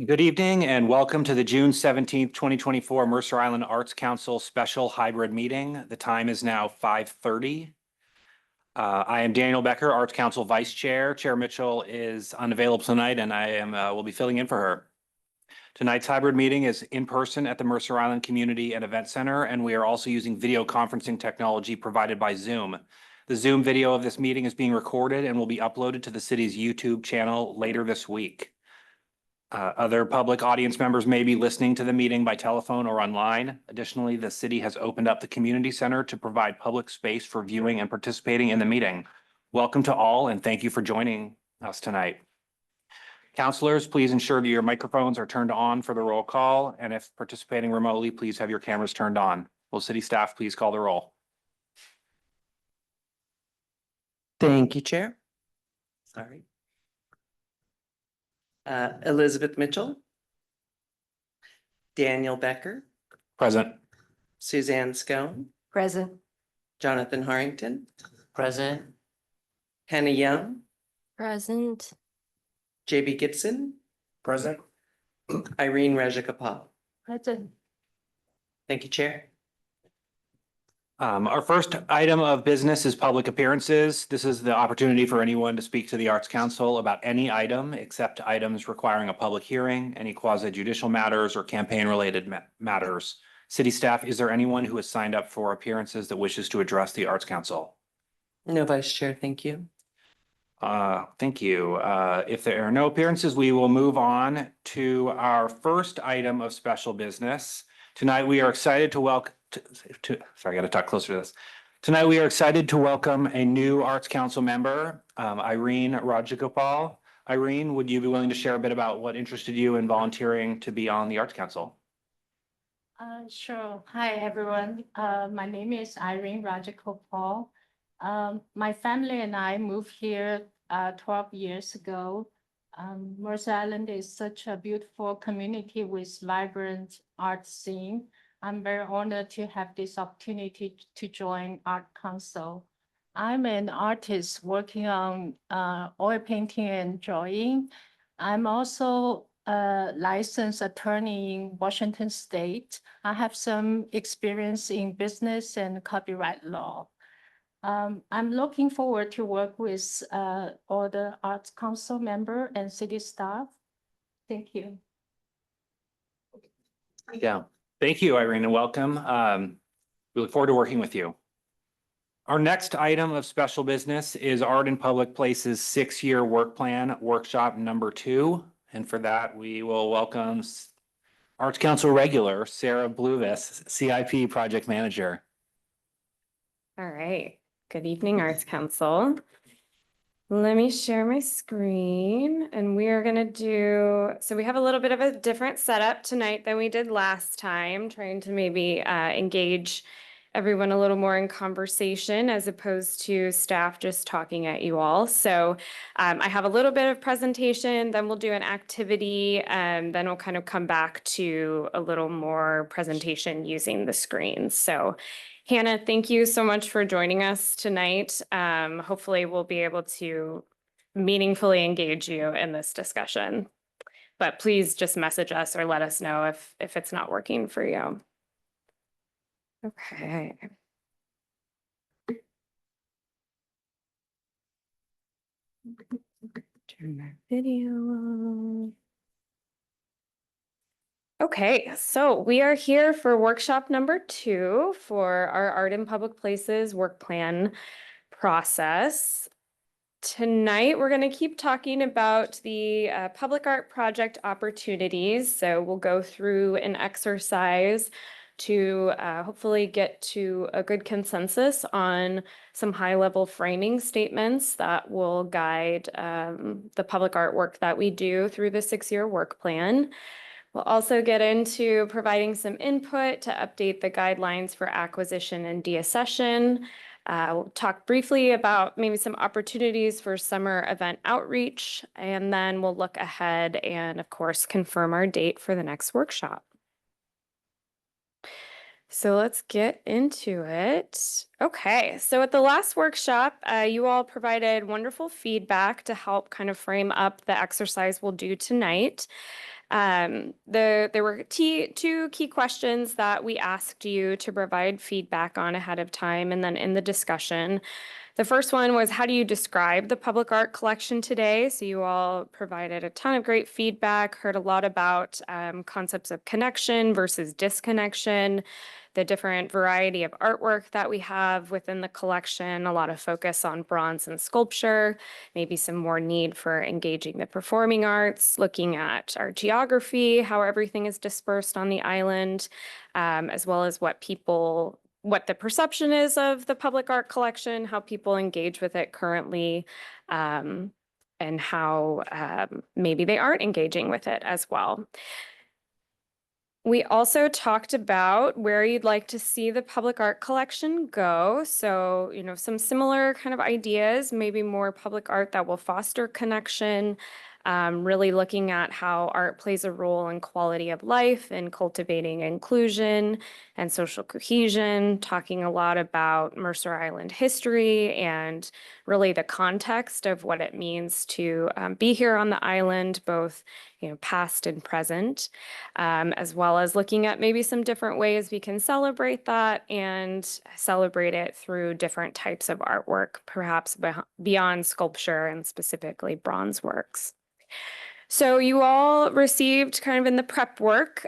Good evening and welcome to the June 17th, 2024 Mercer Island Arts Council Special Hybrid Meeting. The time is now 5:30. I am Daniel Becker, Arts Council Vice Chair. Chair Mitchell is unavailable tonight and will be filling in for her. Tonight's hybrid meeting is in person at the Mercer Island Community and Event Center, and we are also using video conferencing technology provided by Zoom. The Zoom video of this meeting is being recorded and will be uploaded to the city's YouTube channel later this week. Other public audience members may be listening to the meeting by telephone or online. Additionally, the city has opened up the community center to provide public space for viewing and participating in the meeting. Welcome to all and thank you for joining us tonight. Councilors, please ensure that your microphones are turned on for the roll call, and if participating remotely, please have your cameras turned on. Will city staff please call the roll? Thank you, Chair. Sorry. Elizabeth Mitchell, Daniel Becker, Present. Suzanne Scone, Present. Jonathan Harrington, Present. Hannah Young, Present. JB Gibson, Present. Irene Rajagopal. Present. Thank you, Chair. Our first item of business is public appearances. This is the opportunity for anyone to speak to the Arts Council about any item except items requiring a public hearing, any quasi-judicial matters or campaign-related matters. City staff, is there anyone who has signed up for appearances that wishes to address the Arts Council? No, Vice Chair, thank you. Thank you. If there are no appearances, we will move on to our first item of special business. Tonight, we are excited to welcome sorry, I got to talk closer to this. Tonight, we are excited to welcome a new Arts Council member, Irene Rajagopal. Irene, would you be willing to share a bit about what interested you in volunteering to be on the Arts Council? Sure. Hi, everyone. My name is Irene Rajagopal. My family and I moved here 12 years ago. Mercer Island is such a beautiful community with vibrant art scene. I'm very honored to have this opportunity to join Art Council. I'm an artist working on oil painting and drawing. I'm also a licensed attorney in Washington State. I have some experience in business and copyright law. I'm looking forward to work with all the Arts Council member and city staff. Thank you. Yeah. Thank you, Irene, and welcome. We look forward to working with you. Our next item of special business is Art in Public Places 6-year work plan workshop number 2. And for that, we will welcome Arts Council regular Sarah Bluvis, CIP project manager. All right. Good evening, Arts Council. Let me share my screen and we are going to so we have a little bit of a different setup tonight than we did last time, trying to maybe engage everyone a little more in conversation as opposed to staff just talking at you all. So I have a little bit of presentation, then we'll do an activity, and then we'll kind of come back to a little more presentation using the screens. So Hannah, thank you so much for joining us tonight. Hopefully we'll be able to meaningfully engage you in this discussion, but please just message us or let us know if it's not working for you. Okay. Turn my video on. Okay, so we are here for workshop number 2 for our Art in Public Places work plan process. Tonight, we're going to keep talking about the public art project opportunities. So we'll go through an exercise to hopefully get to a good consensus on some high-level framing statements that will guide the public artwork that we do through the 6-year work plan. We'll also get into providing some input to update the guidelines for acquisition and deaccession. We'll talk briefly about maybe some opportunities for summer event outreach, and then we'll look ahead and, of course, confirm our date for the next workshop. So let's get into it. Okay, so at the last workshop, you all provided wonderful feedback to help kind of frame up the exercise we'll do tonight. There were two key questions that we asked you to provide feedback on ahead of time and then in the discussion. The first one was, how do you describe the public art collection today? So you all provided a ton of great feedback, heard a lot about concepts of connection versus disconnection, the different variety of artwork that we have within the collection, a lot of focus on bronze and sculpture, maybe some more need for engaging the performing arts, looking at our geography, how everything is dispersed on the island, as well as what the perception is of the public art collection, how people engage with it currently, and how maybe they aren't engaging with it as well. We also talked about where you'd like to see the public art collection go. So, some similar kind of ideas, maybe more public art that will foster connection, really looking at how art plays a role in quality of life and cultivating inclusion and social cohesion, talking a lot about Mercer Island history and really the context of what it means to be here on the island, both past and present, as well as looking at maybe some different ways we can celebrate that and celebrate it through different types of artwork, perhaps beyond sculpture and specifically bronze works. So you all received kind of in the prep work,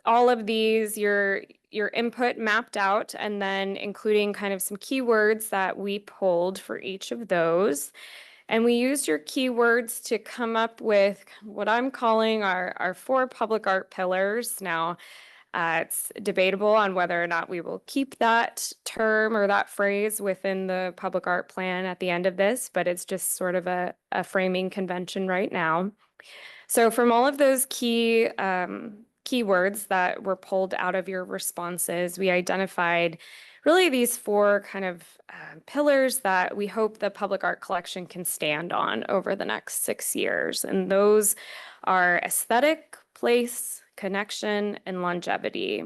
all of these, your input mapped out, and then including kind of some keywords that we pulled for each of those. And we used your keywords to come up with what I'm calling our 4 public art pillars. Now, it's debatable on whether or not we will keep that term or that phrase within the public art plan at the end of this, but it's just sort of a framing convention right now. So from all of those keywords that were pulled out of your responses, we identified really these 4 kind of pillars that we hope the public art collection can stand on over the next 6 years. And those are aesthetic, place, connection, and longevity.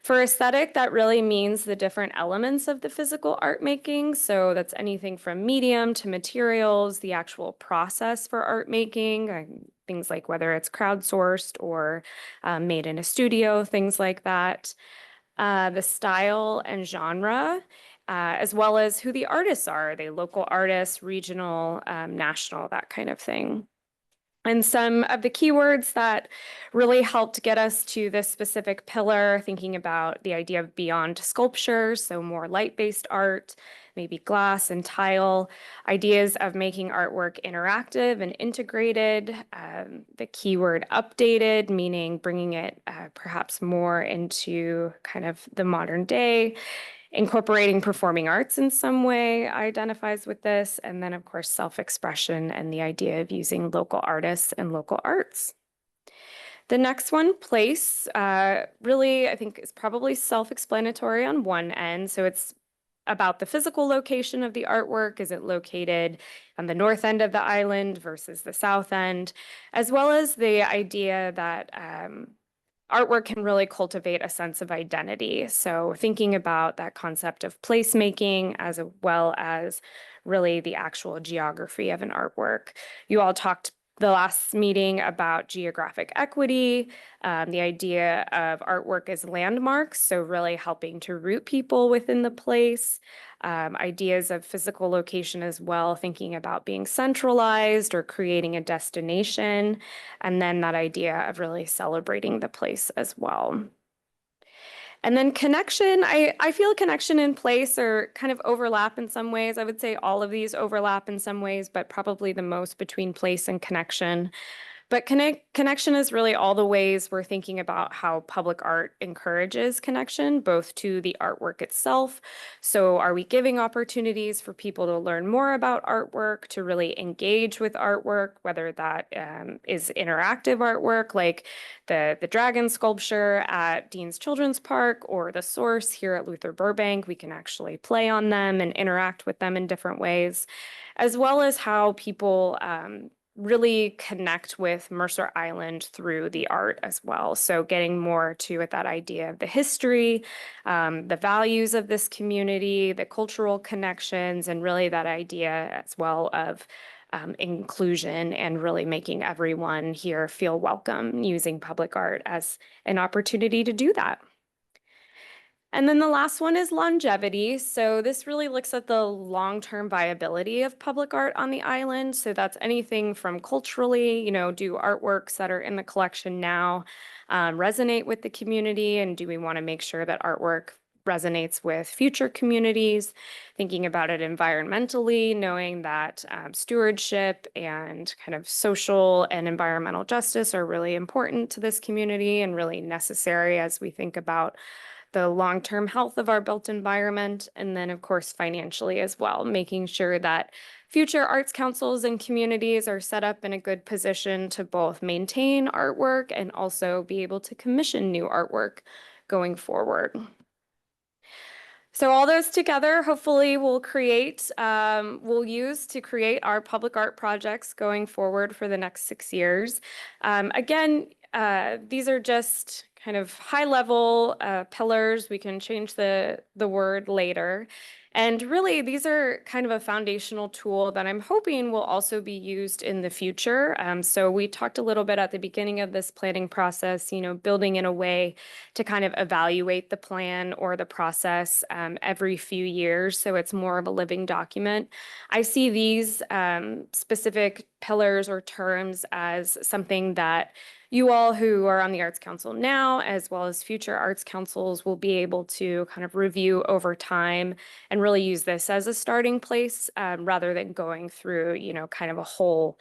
For aesthetic, that really means the different elements of the physical art making. So that's anything from medium to materials, the actual process for art making, things like whether it's crowdsourced or made in a studio, things like that. The style and genre, as well as who the artists are. Are they local artists, regional, national, that kind of thing. And some of the keywords that really helped get us to this specific pillar, thinking about the idea of beyond sculpture, so more light-based art, maybe glass and tile, ideas of making artwork interactive and integrated, the keyword updated, meaning bringing it perhaps more into kind of the modern day, incorporating performing arts in some way identifies with this, and then of course self-expression and the idea of using local artists and local arts. The next one, place, really I think is probably self-explanatory on one end. So it's about the physical location of the artwork. Is it located on the north end of the island versus the south end, as well as the idea that artwork can really cultivate a sense of identity. So thinking about that concept of placemaking as well as really the actual geography of an artwork. You all talked the last meeting about geographic equity, the idea of artwork as landmarks, so really helping to root people within the place, ideas of physical location as well, thinking about being centralized or creating a destination, and then that idea of really celebrating the place as well. And then connection, I feel connection and place are kind of overlap in some ways. I would say all of these overlap in some ways, but probably the most between place and connection. But connection is really all the ways we're thinking about how public art encourages connection, both to the artwork itself. So are we giving opportunities for people to learn more about artwork, to really engage with artwork, whether that is interactive artwork like the dragon sculpture at Dean's Children's Park or the Source here at Luther Burbank. We can actually play on them and interact with them in different ways, as well as how people really connect with Mercer Island through the art as well. So getting more to that idea of the history, the values of this community, the cultural connections, and really that idea as well of inclusion and really making everyone here feel welcome, using public art as an opportunity to do that. And then the last one is longevity. So this really looks at the long-term viability of public art on the island. So that's anything from culturally, do artworks that are in the collection now resonate with the community? And do we want to make sure that artwork resonates with future communities? Thinking about it environmentally, knowing that stewardship and kind of social and environmental justice are really important to this community and really necessary as we think about the long-term health of our built environment, and then of course financially as well, making sure that future arts councils and communities are set up in a good position to both maintain artwork and also be able to commission new artwork going forward. So all those together, hopefully we'll use to create our public art projects going forward for the next 6 years. Again, these are just kind of high level pillars. We can change the word later. And really, these are kind of a foundational tool that I'm hoping will also be used in the future. So we talked a little bit at the beginning of this planning process, building in a way to kind of evaluate the plan or the process every few years. So it's more of a living document. I see these specific pillars or terms as something that you all who are on the Arts Council now, as well as future Arts Councils, will be able to kind of review over time and really use this as a starting place rather than going through, kind of a whole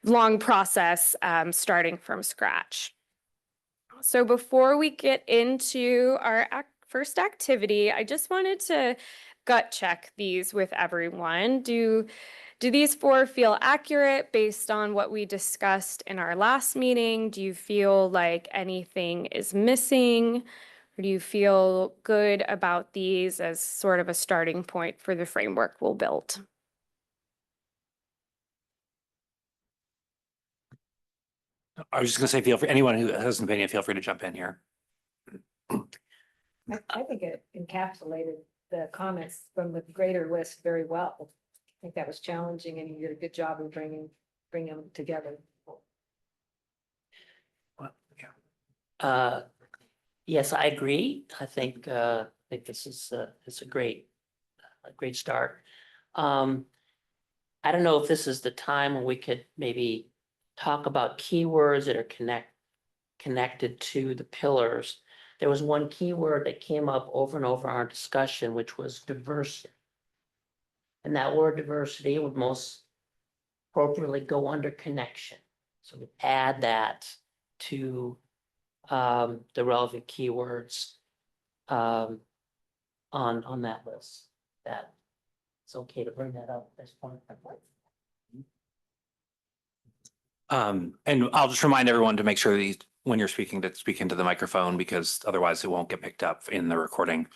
long process starting from scratch. So before we get into our first activity, I just wanted to gut check these with everyone. Do these 4 feel accurate based on what we discussed in our last meeting? Do you feel like anything is missing? Or do you feel good about these as sort of a starting point for the framework we'll build? I was just gonna say, feel free, anyone who has an opinion, feel free to jump in here. I think it encapsulated the comments from the greater list very well. I think that was challenging and you did a good job of bringing them together. Yes, I agree. I think this is it's a great start. I don't know if this is the time when we could maybe talk about keywords that are connected to the pillars. There was one keyword that came up over and over in our discussion, which was diversity. And that word diversity would most appropriately go under connection. So we add that to the relevant keywords on that list. That it's okay to bring that up at this point. And I'll just remind everyone to make sure that when you're speaking, to speak into the microphone, because otherwise it won't get picked up in the recording.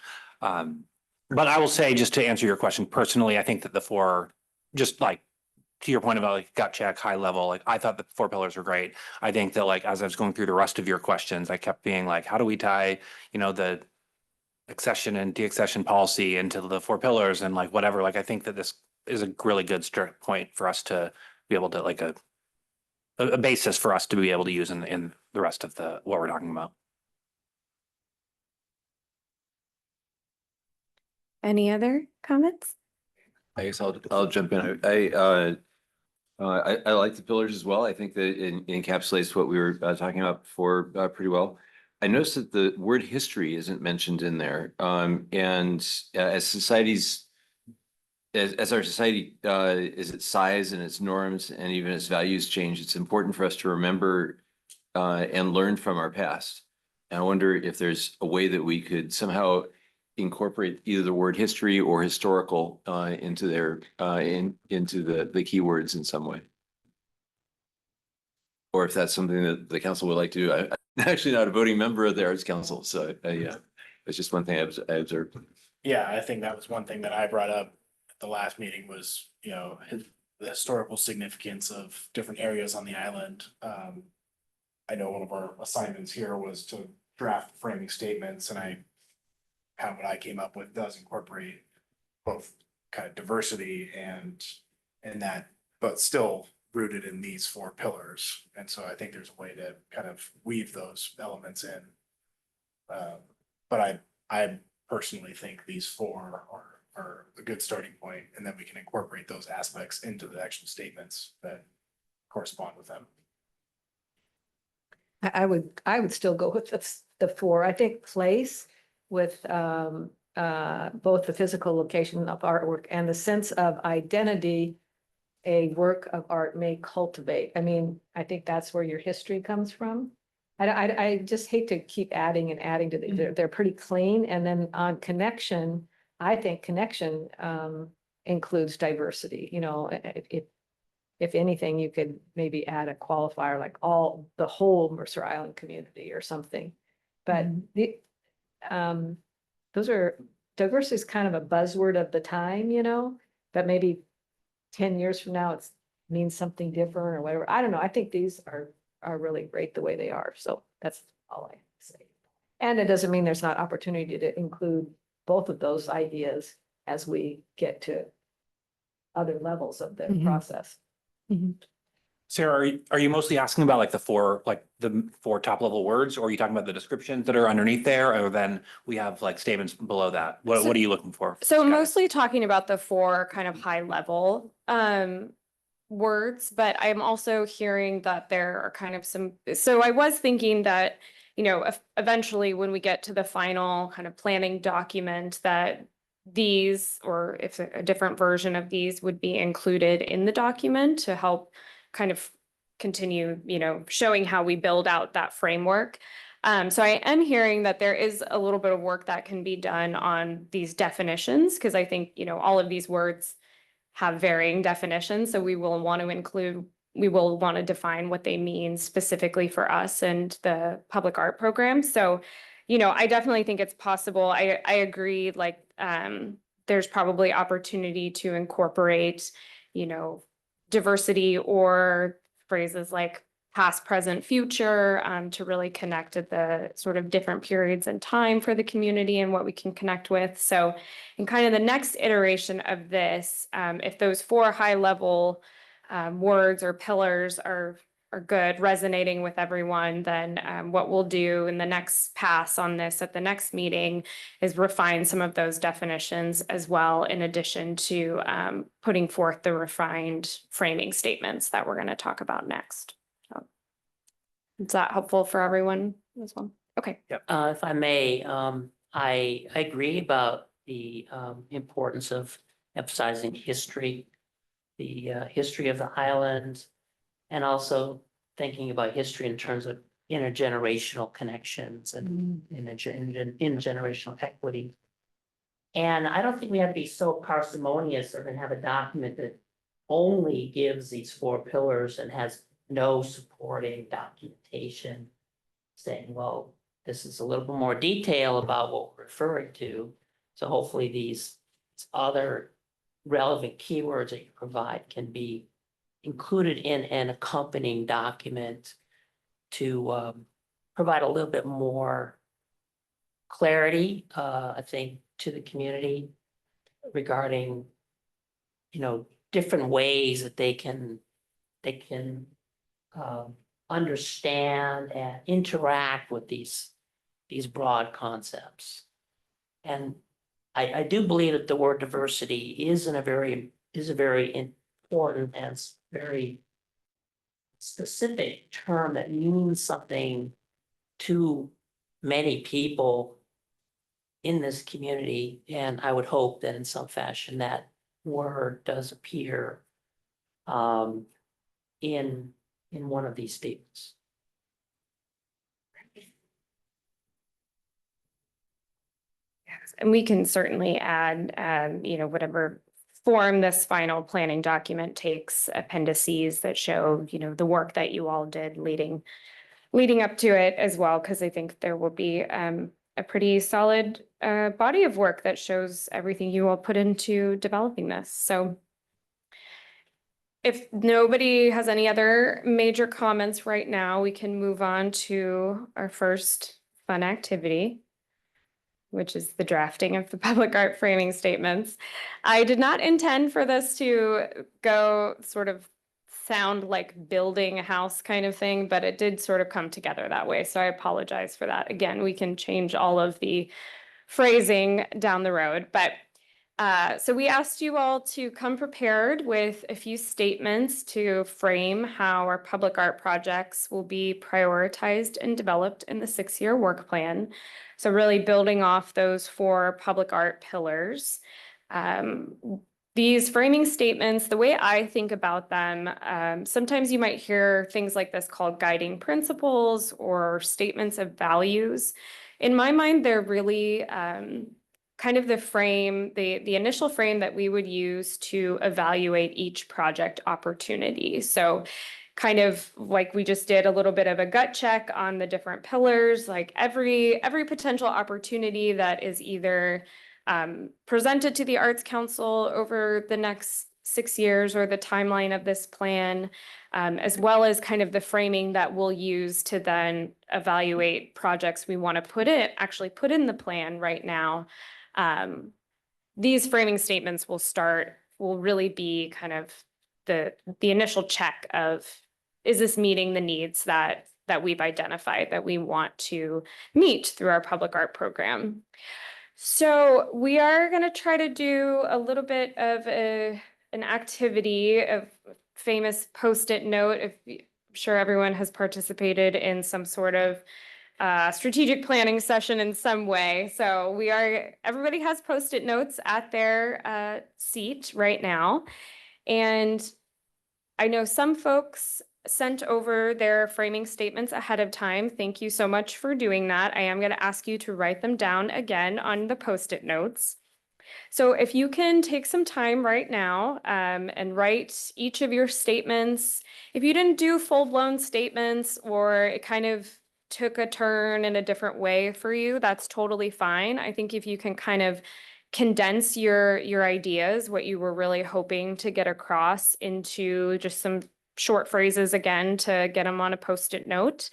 But I will say, just to answer your question personally, I think that the 4, just like to your point about like gut check, high level, like I thought the 4 pillars were great. I think that like as I was going through the rest of your questions, I kept being like, how do we tie, the accession and deaccession policy into the 4 pillars and like whatever. Like I think that this is a really good start point for us to be able to like a basis for us to be able to use in the rest of what we're talking about. Any other comments? I guess I'll jump in. I like the pillars as well. I think that it encapsulates what we were talking about before pretty well. I noticed that the word history isn't mentioned in there. And as our society is its size and its norms and even its values change, it's important for us to remember and learn from our past. And I wonder if there's a way that we could somehow incorporate either the word history or historical into the keywords in some way. Or if that's something that the council would like to do. I'm actually not a voting member of the Arts Council, so it's just one thing I observed. Yeah, I think that was one thing that I brought up at the last meeting was, the historical significance of different areas on the island. I know one of our assignments here was to draft framing statements, and what I came up with does incorporate both kind of diversity and that but still rooted in these four pillars. And so I think there's a way to kind of weave those elements in. But I personally think these four are a good starting point, and then we can incorporate those aspects into the actual statements that correspond with them. I would still go with the four. I think place with both the physical location of artwork and the sense of identity a work of art may cultivate. I mean, I think that's where your history comes from. I just hate to keep adding and adding to they're pretty clean. And then on connection, I think connection includes diversity. You know, if anything, you could maybe add a qualifier like the whole Mercer Island community or something. But diversity is kind of a buzzword of the time, you know, but maybe 10 years from now, it means something different or whatever. I don't know. I think these are really great the way they are. So that's all I say. And it doesn't mean there's not opportunity to include both of those ideas as we get to other levels of the process. Sarah, are you mostly asking about like the four top level words, or are you talking about the descriptions that are underneath there? Or then we have like statements below that? What are you looking for? So Scott? mostly talking about the four kind of high level words, but I'm also hearing that there are kind of so I was thinking that, you know, eventually when we get to the final kind of planning document, that these, or if a different version of these would be included in the document to help kind of continue, you know, showing how we build out that framework. So I am hearing that there is a little bit of work that can be done on these definitions, because I think, you know, all of these words have varying definitions. So we will want to define what they mean specifically for us and the public art program. So, you know, I definitely think it's possible. I agree, like, there's probably opportunity to incorporate, you know, diversity or phrases like past, present, future, to really connect at the sort of different periods in time for the community and what we can connect with. So in kind of the next iteration of this, if those four high level words or pillars are good, resonating with everyone, then what we'll do in the next pass on this at the next meeting is refine some of those definitions as well, in addition to putting forth the refined framing statements that we're going to talk about next. So, is that helpful for everyone as well? Okay. If I may, I agree about the importance of emphasizing history, the history of the island, and also thinking about history in terms of intergenerational connections and intergenerational equity. And I don't think we have to be so parsimonious or have a document that only gives these four pillars and has no supporting documentation saying, well, this is a little bit more detail about what we're referring to. So hopefully these other relevant keywords that you provide can be included in an accompanying document to provide a little bit more clarity, I think, to the community regarding, you know, different ways that they can understand and interact with these broad concepts. And I do believe that the word diversity is a very important and very specific term that means something to many people in this community. And I would hope that in some fashion that word does appear in one of these statements. Yes, and we can certainly add, you know, whatever form this final planning document takes, appendices that show, you know, the work that you all did leading up to it as well, because I think there will be a pretty solid body of work that shows everything you all put into developing this. So if nobody has any other major comments right now, we can move on to our first fun activity, which is the drafting of the public art framing statements. I did not intend for this to go sort of sound like building a house kind of thing, but it did sort of come together that way. So I apologize for that. Again, we can change all of the phrasing down the road, but so we asked you all to come prepared with a few statements to frame how our public art projects will be prioritized and developed in the 6-year work plan. So really building off those 4 public art pillars. These framing statements, the way I think about them, sometimes you might hear things like this called guiding principles or statements of values. In my mind, they're really kind of the frame, the initial frame that we would use to evaluate each project opportunity. So kind of like we just did a little bit of a gut check on the different pillars, like every potential opportunity that is either presented to the Arts Council over the next 6 years or the timeline of this plan, as well as kind of the framing that we'll use to then evaluate projects we want to actually put in the plan right now. These framing statements will really be kind of the initial check of, is this meeting the needs that we've identified that we want to meet through our public art program? So we are going to try to do a little bit of an activity of famous Post-it note. I'm sure everyone has participated in some sort of strategic planning session in some way. So everybody has Post-it notes at their seat right now. And I know some folks sent over their framing statements ahead of time. Thank you so much for doing that. I am going to ask you to write them down again on the Post-it notes. So if you can take some time right now and write each of your statements. If you didn't do full-blown statements or it kind of took a turn in a different way for you, that's totally fine. I think if you can kind of condense your ideas, what you were really hoping to get across into just some short phrases again to get them on a Post-it note.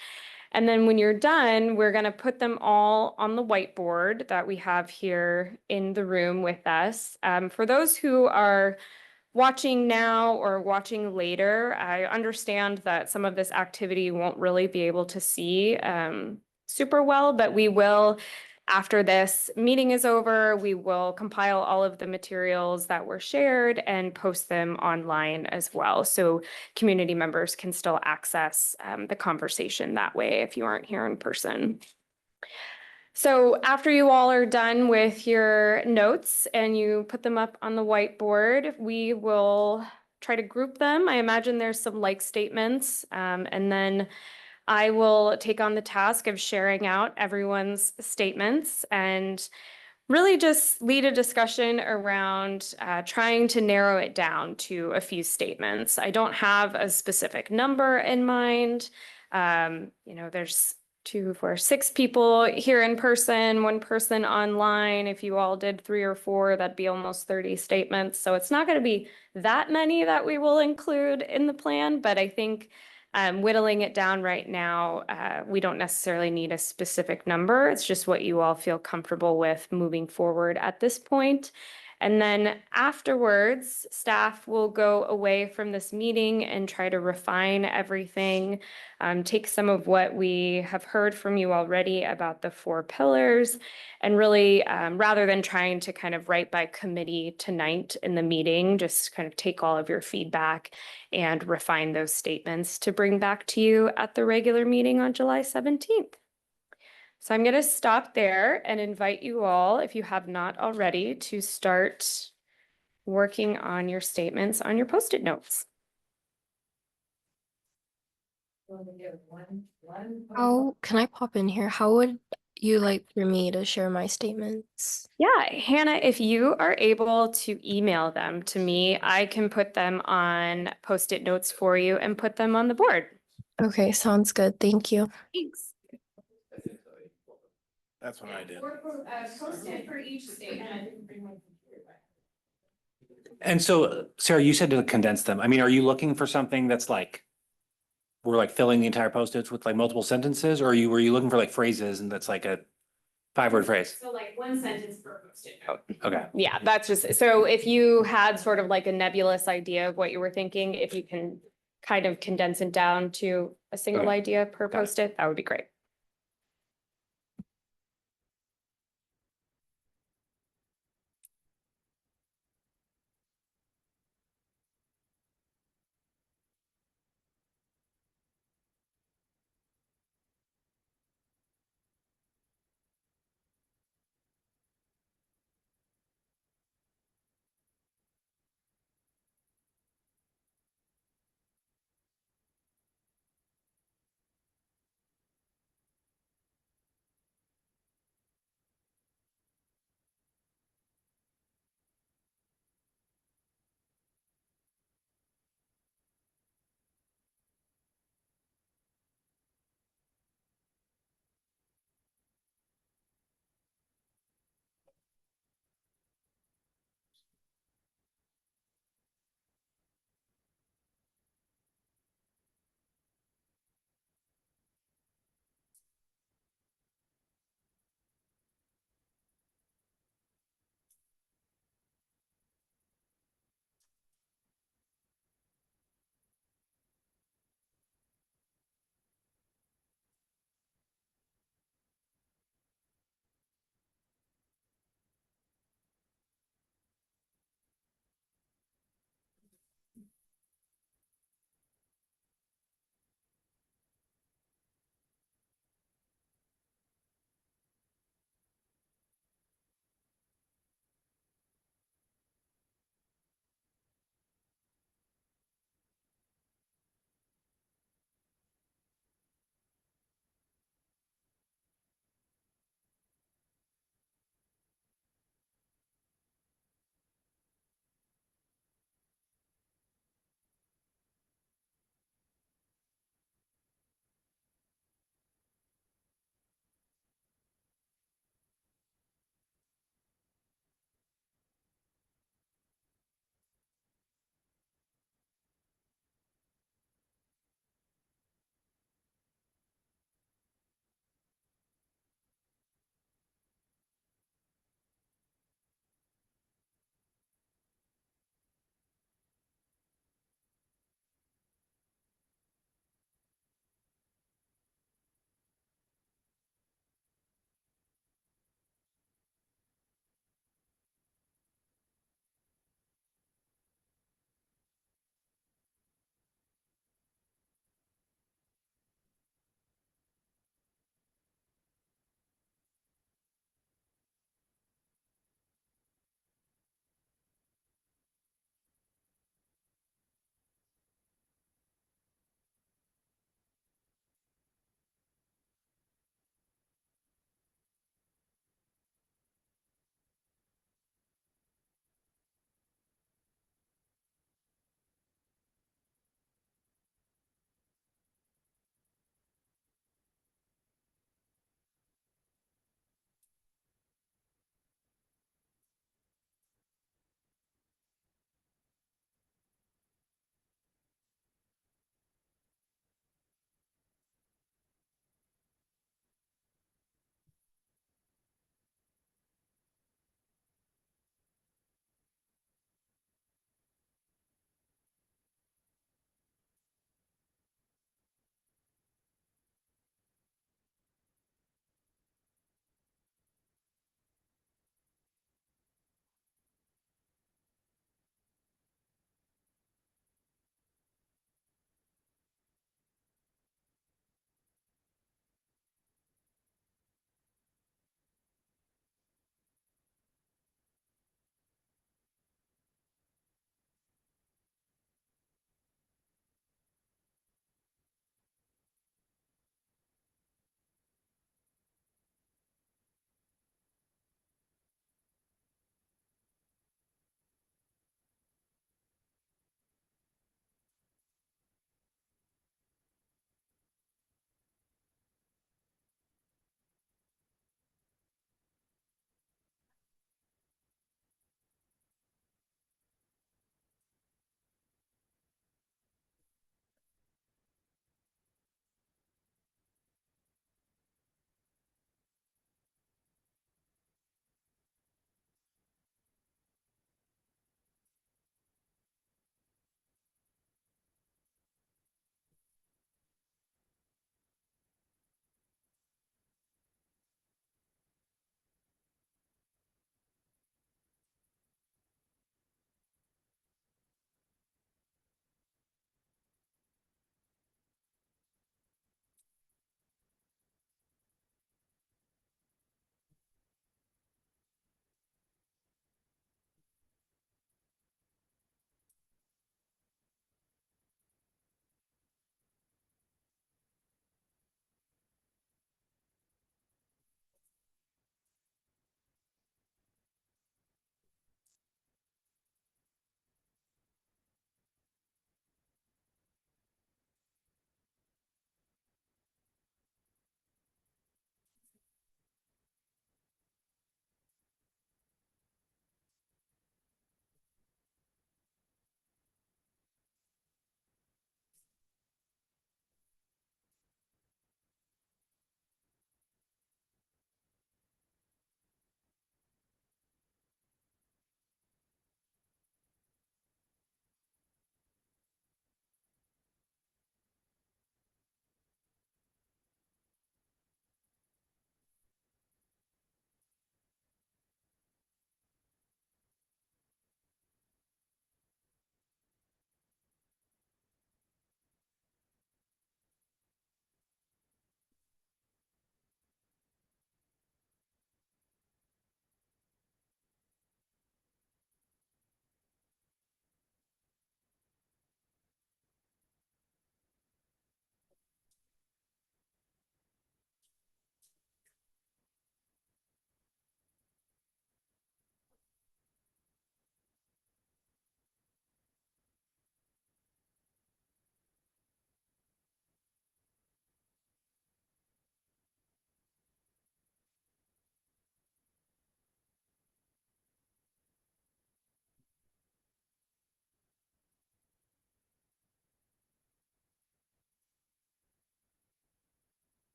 And then when you're done, we're going to put them all on the whiteboard that we have here in the room with us. For those who are watching now or watching later, I understand that some of this activity won't really be able to see super well, but we will, after this meeting is over, we will compile all of the materials that were shared and post them online as well. So community members can still access the conversation that way if you aren't here in person. So after you all are done with your notes and you put them up on the whiteboard, we will try to group them. I imagine there's some like statements, and then I will take on the task of sharing out everyone's statements and really just lead a discussion around trying to narrow it down to a few statements. I don't have a specific number in mind. There's 2, 4, 6 people here in person, 1 person online. If you all did 3 or 4, that'd be almost 30 statements. So it's not going to be that many that we will include in the plan, but I think whittling it down right now, we don't necessarily need a specific number. It's just what you all feel comfortable with moving forward at this point. And then afterwards, staff will go away from this meeting and try to refine everything, take some of what we have heard from you already about the 4 pillars, and really, rather than trying to kind of write by committee tonight in the meeting, just kind of take all of your feedback and refine those statements to bring back to you at the regular meeting on July 17th. So I'm going to stop there and invite you all, if you have not already, to start working on your statements on your Post-it notes. How can I pop in here? How would you like for me to share my statements? Yeah, Hannah, if you are able to email them to me, I can put them on Post-it notes for you and put them on the board. Okay, sounds good. Thank you. Thanks. That's what I did. Post-it for each statement. And so, Sarah, you said to condense them. I mean, are you looking for something that's like, we're like filling the entire Post-its with like multiple sentences, or were you looking for like phrases and that's like a 5-word phrase? So like 1 sentence per Post-it note. Okay. Yeah, that's just, so if you had sort of like a nebulous idea of what you were thinking, if you can kind of condense it down to a single Okay. idea per Got it. post-it, that would be great.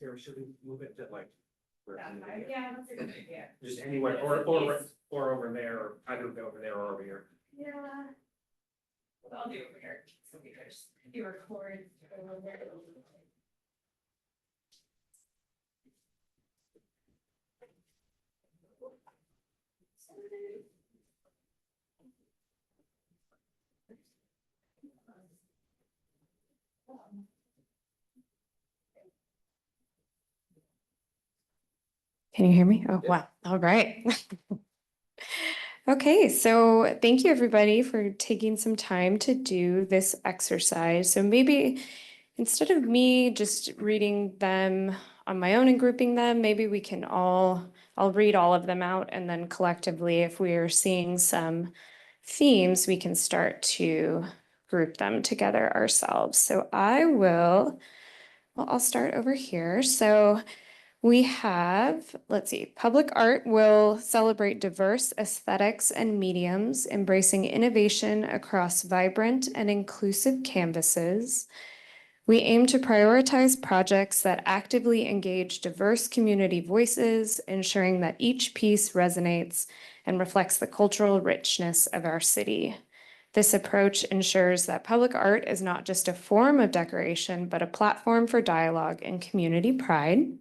Here, should we move it to like? Yeah, that's a good idea. Just anywhere, or over there, or I don't know, over there or over here. Yeah. Well, I'll do it over here, so because you record over there. Can you hear me? Oh, wow. All right. Okay, so thank you everybody for taking some time to do this exercise. So maybe instead of me just reading them on my own and grouping them, maybe we can I'll read all of them out, and then collectively, if we are seeing some themes, we can start to group them together ourselves. So I'll start over here. So we have, let's see, public art will celebrate diverse aesthetics and mediums, embracing innovation across vibrant and inclusive canvases. We aim to prioritize projects that actively engage diverse community voices, ensuring that each piece resonates and reflects the cultural richness of our city. This approach ensures that public art is not just a form of decoration, but a platform for dialogue and community pride.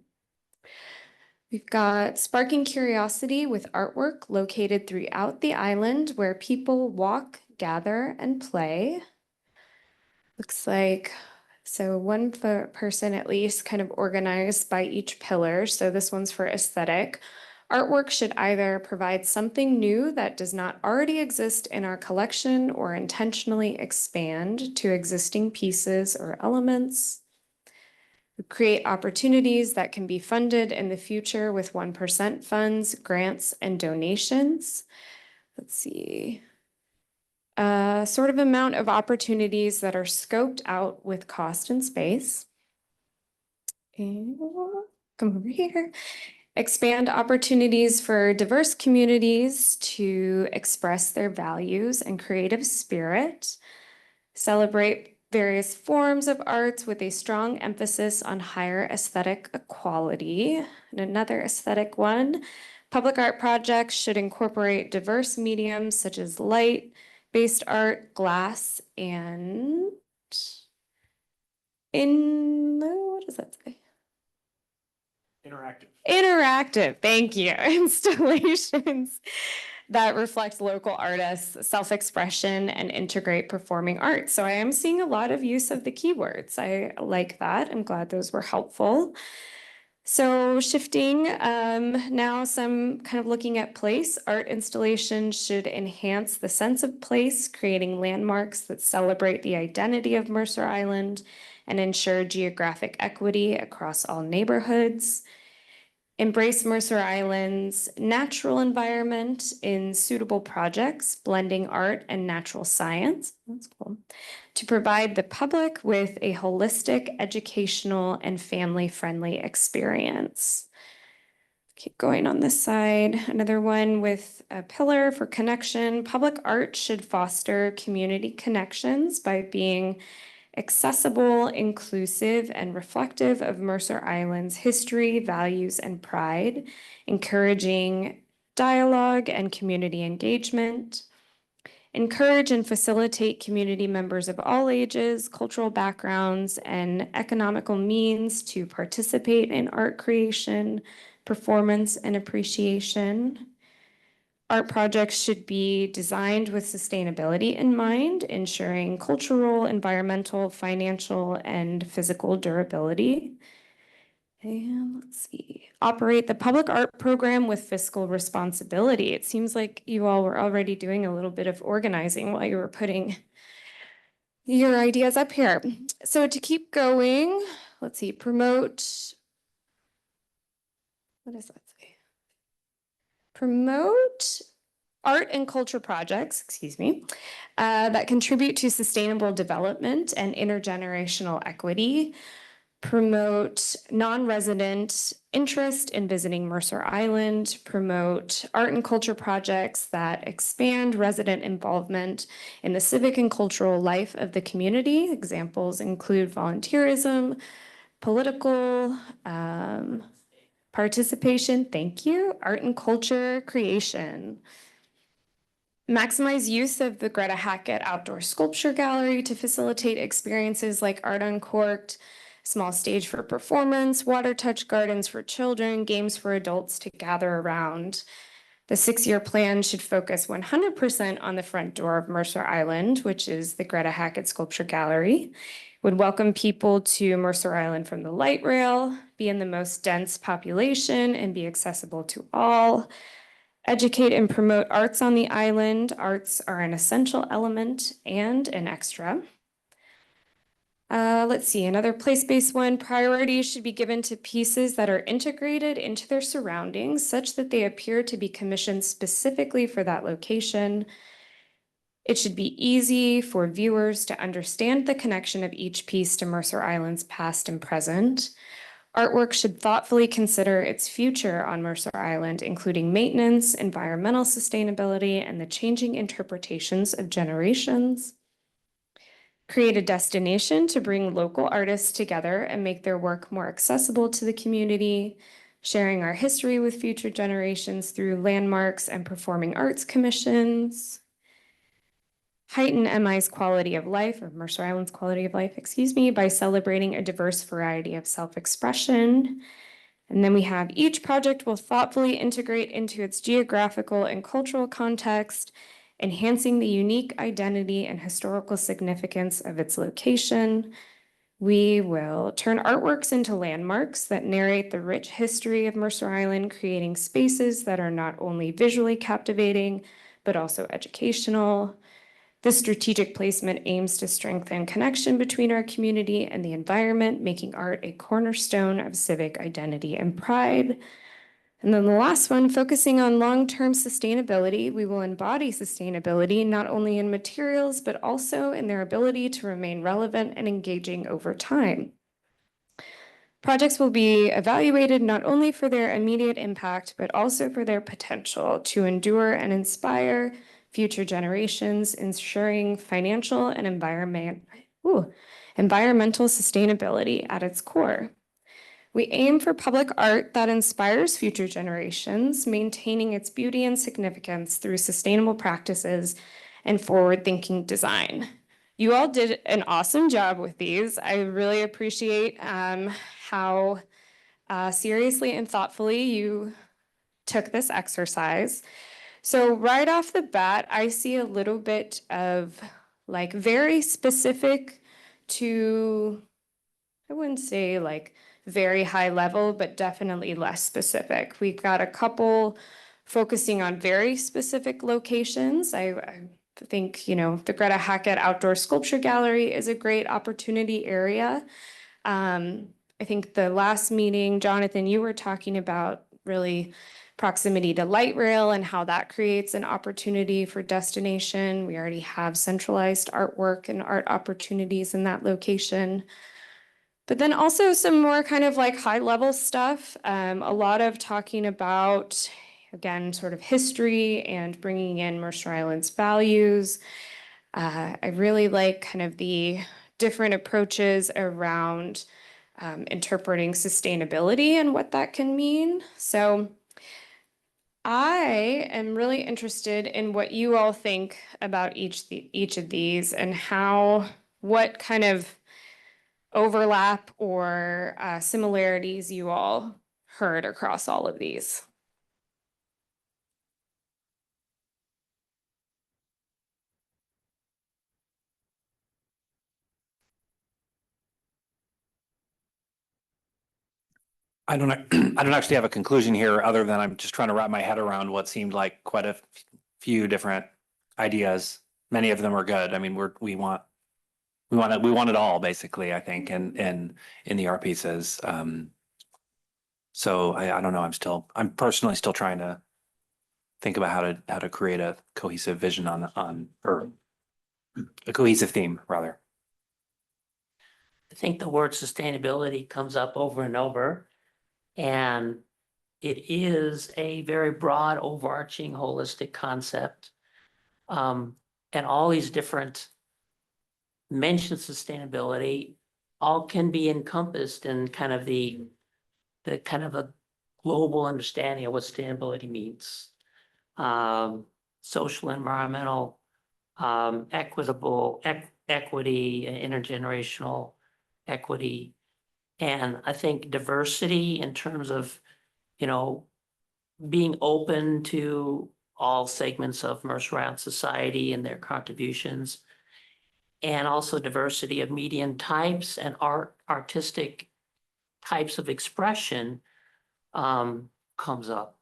We've got sparking curiosity with artwork located throughout the island where people walk, gather, and play. Looks like, so one person at least kind of organized by each pillar. So this one's for aesthetic. Artwork should either provide something new that does not already exist in our collection or intentionally expand to existing pieces or elements. Create opportunities that can be funded in the future with 1% funds, grants, and donations. Let's see. Sort of amount of opportunities that are scoped out with cost and space. And come over here. Expand opportunities for diverse communities to express their values and creative spirit. Celebrate various forms of arts with a strong emphasis on higher aesthetic equality. And another aesthetic one, public art projects should incorporate diverse mediums such as light-based art, glass, and what does that say? Interactive. Interactive, thank you. Installations that reflect local artists, self-expression, and integrate performing arts. So I am seeing a lot of use of the keywords. I like that. I'm glad those were helpful. So shifting now, some kind of looking at place. Art installations should enhance the sense of place, creating landmarks that celebrate the identity of Mercer Island and ensure geographic equity across all neighborhoods. Embrace Mercer Island's natural environment in suitable projects, blending art and natural science. That's cool. To provide the public with a holistic, educational, and family-friendly experience. Keep going on this side. Another one with a pillar for connection. Public art should foster community connections by being accessible, inclusive, and reflective of Mercer Island's history, values, and pride, encouraging dialogue and community engagement. Encourage and facilitate community members of all ages, cultural backgrounds, and economical means to participate in art creation, performance, and appreciation. Art projects should be designed with sustainability in mind, ensuring cultural, environmental, financial, and physical durability. And let's see, operate the public art program with fiscal responsibility. It seems like you all were already doing a little bit of organizing while you were putting your ideas up here. So to keep going, let's see, promote, what does that say? Promote art and culture projects, that contribute to sustainable development and intergenerational equity, promote non-resident interest in visiting Mercer Island, promote art and culture projects that expand resident involvement in the civic and cultural life of the community. Examples include volunteerism, political, participation, thank you, art and culture, creation. Maximize use of the Greta Hackett Outdoor Sculpture Gallery to facilitate experiences like Art Uncorked, small stage for performance, water touch gardens for children, games for adults to gather around. The 6-year plan should focus 100% on the front door of Mercer Island, which is the Greta Hackett Sculpture Gallery. Would welcome people to Mercer Island from the light rail, be in the most dense population, and be accessible to all. Educate and promote arts on the island. Arts are an essential element and an extra. Let's see, another place-based one. Priority should be given to pieces that are integrated into their surroundings such that they appear to be commissioned specifically for that location. It should be easy for viewers to understand the connection of each piece to Mercer Island's past and present. Artwork should thoughtfully consider its future on Mercer Island, including maintenance, environmental sustainability, and the changing interpretations of generations. Create a destination to bring local artists together and make their work more accessible to the community, sharing our history with future generations through landmarks and performing arts commissions. Heighten MI's quality of life, or Mercer Island's quality of life, excuse me, by celebrating a diverse variety of self-expression. And then we have each project will thoughtfully integrate into its geographical and cultural context, enhancing the unique identity and historical significance of its location. We will turn artworks into landmarks that narrate the rich history of Mercer Island, creating spaces that are not only visually captivating, but also educational. This strategic placement aims to strengthen connection between our community and the environment, making art a cornerstone of civic identity and pride. And then the last one, focusing on long-term sustainability, we will embody sustainability not only in materials, but also in their ability to remain relevant and engaging over time. Projects will be evaluated not only for their immediate impact, but also for their potential to endure and inspire future generations, ensuring financial and environmental sustainability at its core. We aim for public art that inspires future generations, maintaining its beauty and significance through sustainable practices and forward-thinking design. You all did an awesome job with these. I really appreciate how seriously and thoughtfully you took this exercise. So right off the bat, I see a little bit of like very specific to, I wouldn't say like very high level, but definitely less specific. We've got a couple focusing on very specific locations. I think, you know, the Greta Hackett Outdoor Sculpture Gallery is a great opportunity area. I think the last meeting, Jonathan, you were talking about really proximity to light rail and how that creates an opportunity for destination. We already have centralized artwork and art opportunities in that location. But then also some more kind of like high level stuff, a lot of talking about, again, sort of history and bringing in Mercer Island's values. I really like kind of the different approaches around interpreting sustainability and what that can mean. So I am really interested in what you all think about each of these and what kind of overlap or similarities you all heard across all of these. I don't actually have a conclusion here, other than I'm just trying to wrap my head around what seemed like quite a few different ideas. Many of them are good. I mean, we want it all, basically, I think, in the art pieces. So I don't know. I'm personally still trying to think about how to create a cohesive vision or a cohesive theme, rather. I think the word sustainability comes up over and over. And it is a very broad, overarching, holistic concept. And all these different mentions sustainability all can be encompassed in kind of the kind of a global understanding of what sustainability means. Social, environmental, equity, intergenerational equity. And I think diversity in terms of, you know, being open to all segments of Mercer Island society and their contributions. And also diversity of medium types and artistic types of expression comes up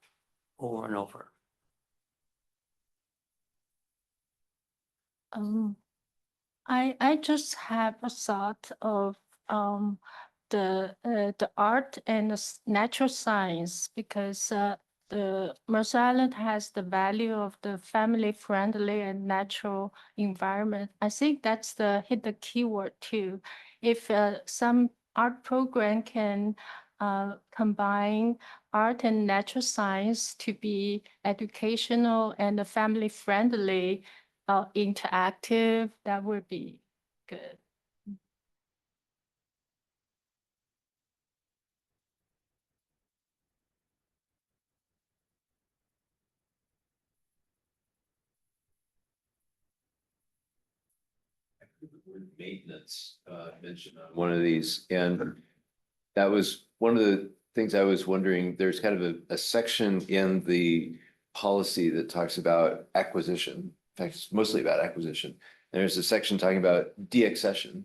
over and over. I just have a thought of the art and the natural science, because the Mercer Island has the value of the family friendly and natural environment. I think that's the hidden keyword too. If some art program can combine art and natural science to be educational and family friendly, interactive, that would be good. Maintenance, mentioned on one of these, and that was one of the things I was wondering. There's kind of a section in the policy that talks about acquisition. In fact, it's mostly about acquisition. There's a section talking about deaccession,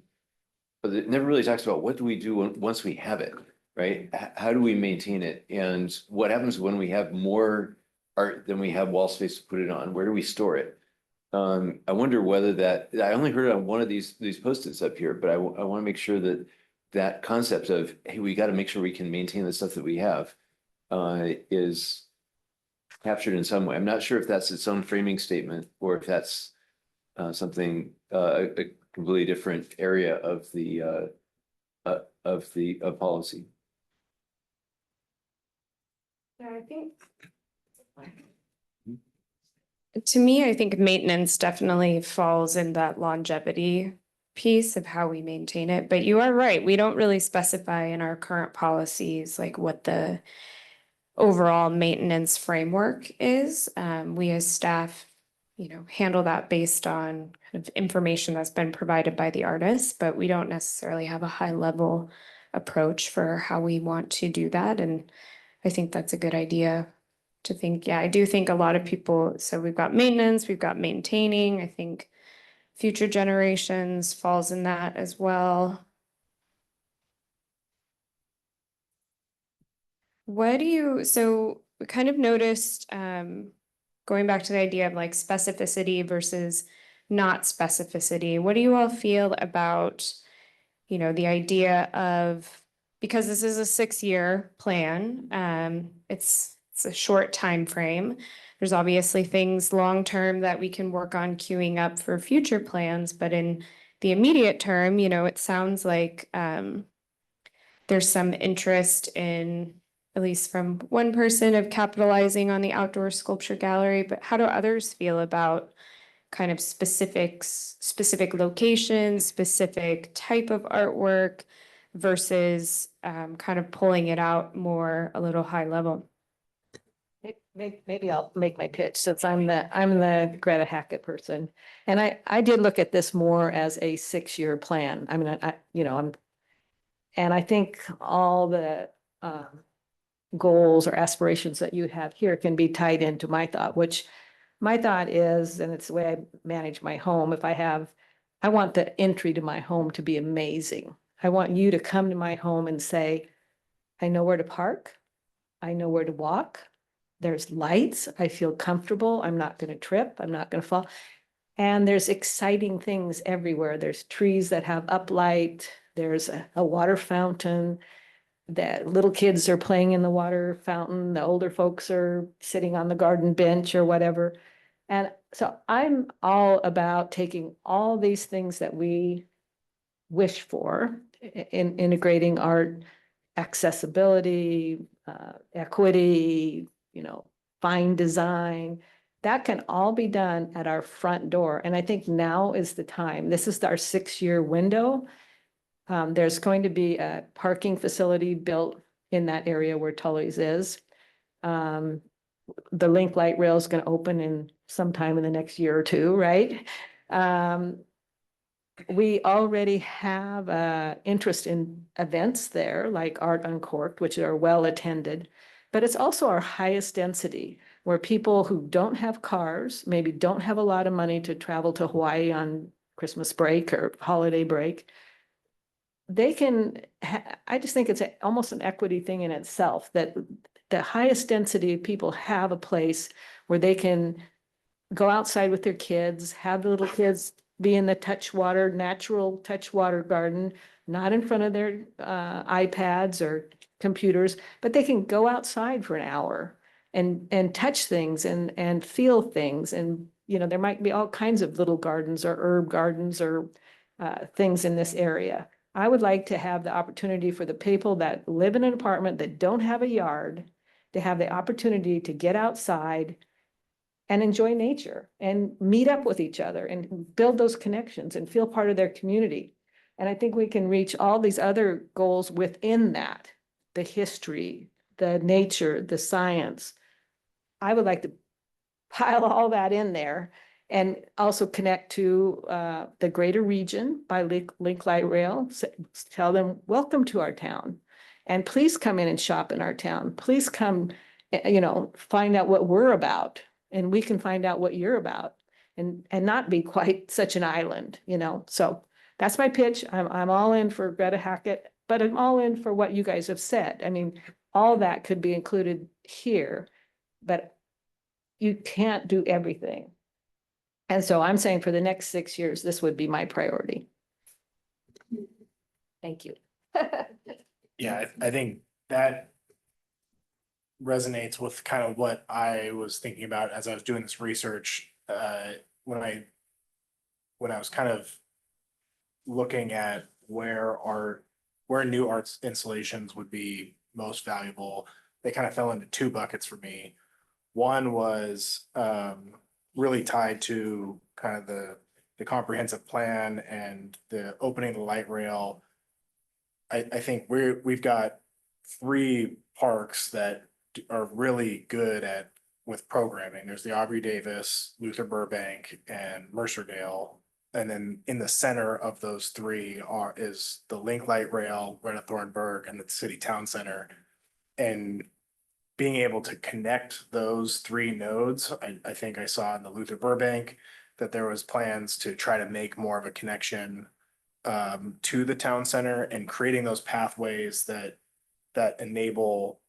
but it never really talks about what do we do once we have it, right? How do we maintain it? And what happens when we have more art than we have wall space to put it on? Where do we store it? I wonder whether that, I only heard it on one of these Post-its up here, but I want to make sure that that concept of, hey, we got to make sure we can maintain the stuff that we have is captured in some way. I'm not sure if that's its own framing statement or if that's something, a completely different area of the policy. Yeah, I think. To me, I think maintenance definitely falls in that longevity piece of how we maintain it. But you are right, we don't really specify in our current policies like what the overall maintenance framework is. We as staff, handle that based on kind of information that's been provided by the artists, but we don't necessarily have a high level approach for how we want to do that. And I think that's a good idea to think. Yeah, I do think a lot of people, so we've got maintenance, we've got maintaining. I think future generations falls in that as well. So we kind of noticed, going back to the idea of like specificity versus not specificity, what do you all feel about, the idea of, because this is a 6-year plan, it's a short time frame. There's obviously things long-term that we can work on queuing up for future plans, but in the immediate term, it sounds like there's some interest in, at least from one person, of capitalizing on the outdoor sculpture gallery, but how do others feel about kind of specific locations, specific type of artwork versus kind of pulling it out more a little high level? Maybe I'll make my pitch since I'm the Greta Hackett person. And I did look at this more as a 6-year plan. I mean, and I think all the goals or aspirations that you have here can be tied into my thought, which my thought is, and it's the way I manage my home. I want the entry to my home to be amazing. I want you to come to my home and say, I know where to park. I know where to walk. There's lights. I feel comfortable. I'm not going to trip. I'm not going to fall. And there's exciting things everywhere. There's trees that have uplight. There's a water fountain. That little kids are playing in the water fountain. The older folks are sitting on the garden bench or whatever. And so I'm all about taking all these things that we wish for in integrating art, accessibility, equity, fine design. That can all be done at our front door. And I think now is the time. This is our 6-year window. There's going to be a parking facility built in that area where Tully's is. The Link Light Rail is going to open in sometime in the next year or two, right? We already have interest in events there, like Art Uncorked, which are well attended. But it's also our highest density, where people who don't have cars, maybe don't have a lot of money to travel to Hawaii on Christmas break or holiday break, they can, I just think it's almost an equity thing in itself, that the highest density of people have a place where they can go outside with their kids, have the little kids be in the natural touch water garden, not in front of their iPads or computers, but they can go outside for an hour and touch things and feel things. And, you know, there might be all kinds of little gardens or herb gardens or things in this area. I would like to have the opportunity for the people that live in an apartment that don't have a yard to have the opportunity to get outside and enjoy nature and meet up with each other and build those connections and feel part of their community. And I think we can reach all these other goals within that, the history, the nature, the science. I would like to pile all that in there and also connect to the greater region by Link Light Rail. Tell them, welcome to our town. And please come in and shop in our town. Please come, you know, find out what we're about. And we can find out what you're about and not be quite such an island, you know. So that's my pitch. I'm all in for Greta Hackett, but I'm all in for what you guys have said. I mean, all that could be included here, but you can't do everything. And so I'm saying for the next 6 years, this would be my priority. Thank you. Yeah, I think that resonates with kind of what I was thinking about as I was doing this research. When I was kind of looking at where new arts installations would be most valuable, they kind of fell into two buckets for me. One was really tied to kind of the comprehensive plan and the opening of the light rail. I think we've got 3 parks that are really good with programming. There's the Aubrey Davis, Luther Burbank, and Mercerdale. And then in the center of those 3 is the Link Light Rail, Greta Thornburg, and the City Town Center. And being able to connect those 3 nodes, I think I saw in the Luther Burbank that there was plans to try to make more of a connection to the town center and creating those pathways that enable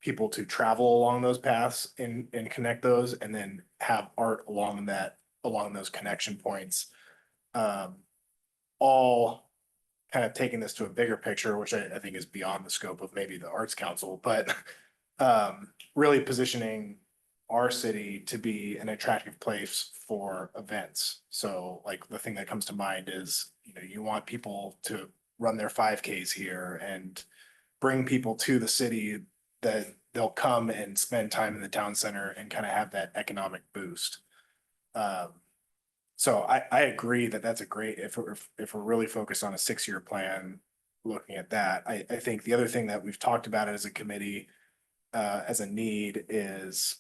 people to travel along those paths and connect those, and then have art along those connection points. All kind of taking this to a bigger picture, which I think is beyond the scope of maybe the Arts Council, but really positioning our city to be an attractive place for events. So like the thing that comes to mind is, you know, you want people to run their 5Ks here and bring people to the city that they'll come and spend time in the town center and kind of have that economic boost. So I agree that that's a great, if we're really focused on a 6-year plan, looking at that, I think the other thing that we've talked about as a committee as a need is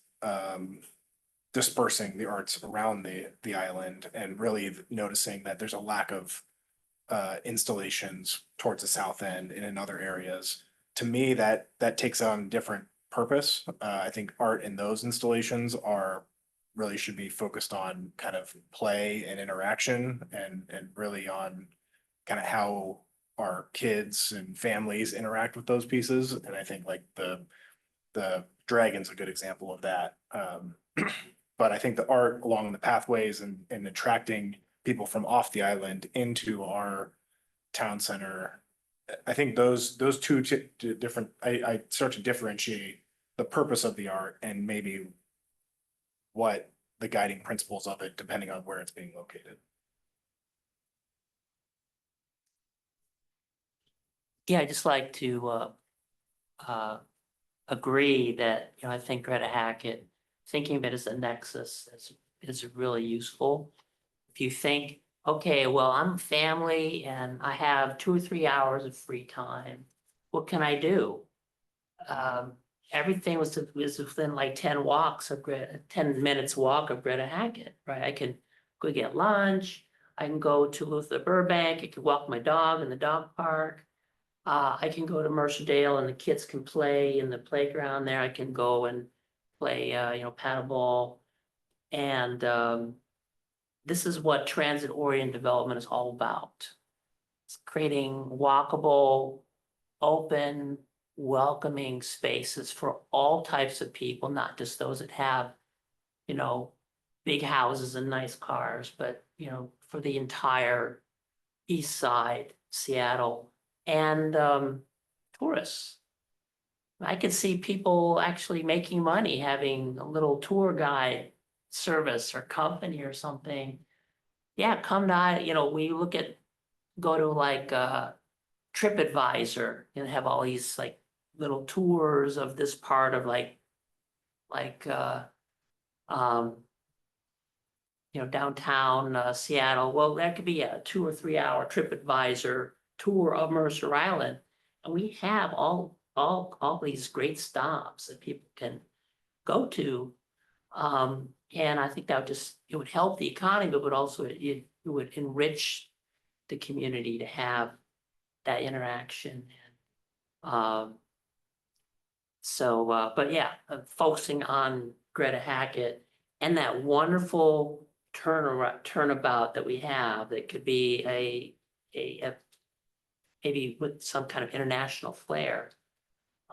dispersing the arts around the island and really noticing that there's a lack of installations towards the south end and in other areas. To me, that takes on different purpose. I think art in those installations really should be focused on kind of play and interaction and really on kind of how our kids and families interact with those pieces. And I think like the dragon's a good example of that. But I think the art along the pathways and attracting people from off the island into our town center, I think those two different, I start to differentiate the purpose of the art and maybe what the guiding principles of it, depending on where it's being located. Yeah, I just like to agree that, you know, I think Greta Hackett, thinking of it as a nexus is really useful. If you think okay, well, I'm family and I have 2 or 3 hours of free time. What can I do? Everything was within like 10 minutes walk of Greta Hackett, right? I can go get lunch. I can go to Luther Burbank. I can walk my dog in the dog park. I can go to Mercer Dale and the kids can play in the playground there. I can go and play, paddleball. And, this is what transit-oriented development is all about. It's creating walkable, open, welcoming spaces for all types of people, not just those that have, big houses and nice cars, but, for the entire east side, Seattle, and tourists. I could see people actually making money, having a little tour guide service or company or something. Yeah, come to, we go to like TripAdvisor and have all these like little tours of this part of like um downtown Seattle. Well, that could be a 2 or 3 hour TripAdvisor tour of Mercer Island. And we have all these great stops that people can go to. And I think that it would help the economy, but also it would enrich the community to have that interaction. But yeah, focusing on Greta Hackett and that wonderful turnabout that we have, that could be a maybe with some kind of international flair.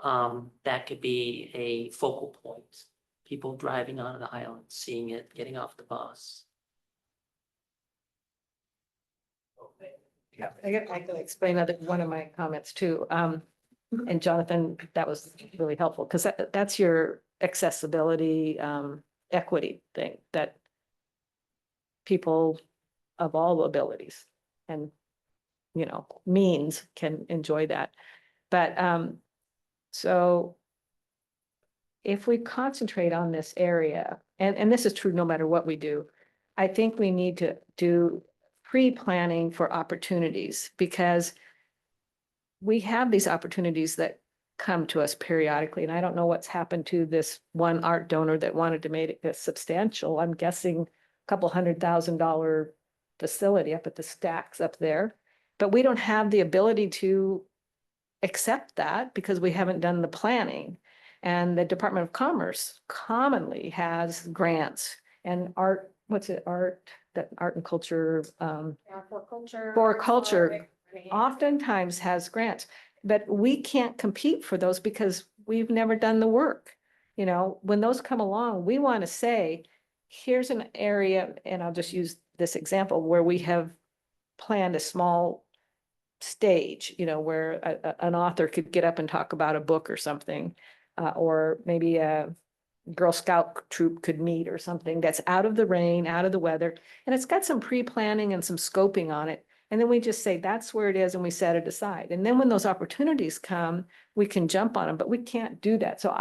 That could be a focal point. People driving onto the island, seeing it, getting off the bus. Yeah, I can explain one of my comments too. And Jonathan, that was really helpful because that's your accessibility, equity thing, that people of all abilities and, means can enjoy that. But so if we concentrate on this area, and this is true no matter what we do, I think we need to do pre-planning for opportunities, because we have these opportunities that come to us periodically. And I don't know what's happened to this one art donor that wanted to make it substantial. I'm guessing a couple $100,000 facility up at the stacks up there. But we don't have the ability to accept that because we haven't done the planning. And the Department of Commerce commonly has grants and art, art and culture, for culture oftentimes has grants, but we can't compete for those because we've never done the work. When those come along, we want to say, here's an area, and I'll just use this example where we have planned a small stage, where an author could get up and talk about a book or something, or maybe a Girl Scout troop could meet or something that's out of the rain, out of the weather, and it's got some pre-planning and some scoping on it. And then we just say, that's where it is, and we set it aside. And then when those opportunities come, we can jump on them, but we can't do that. So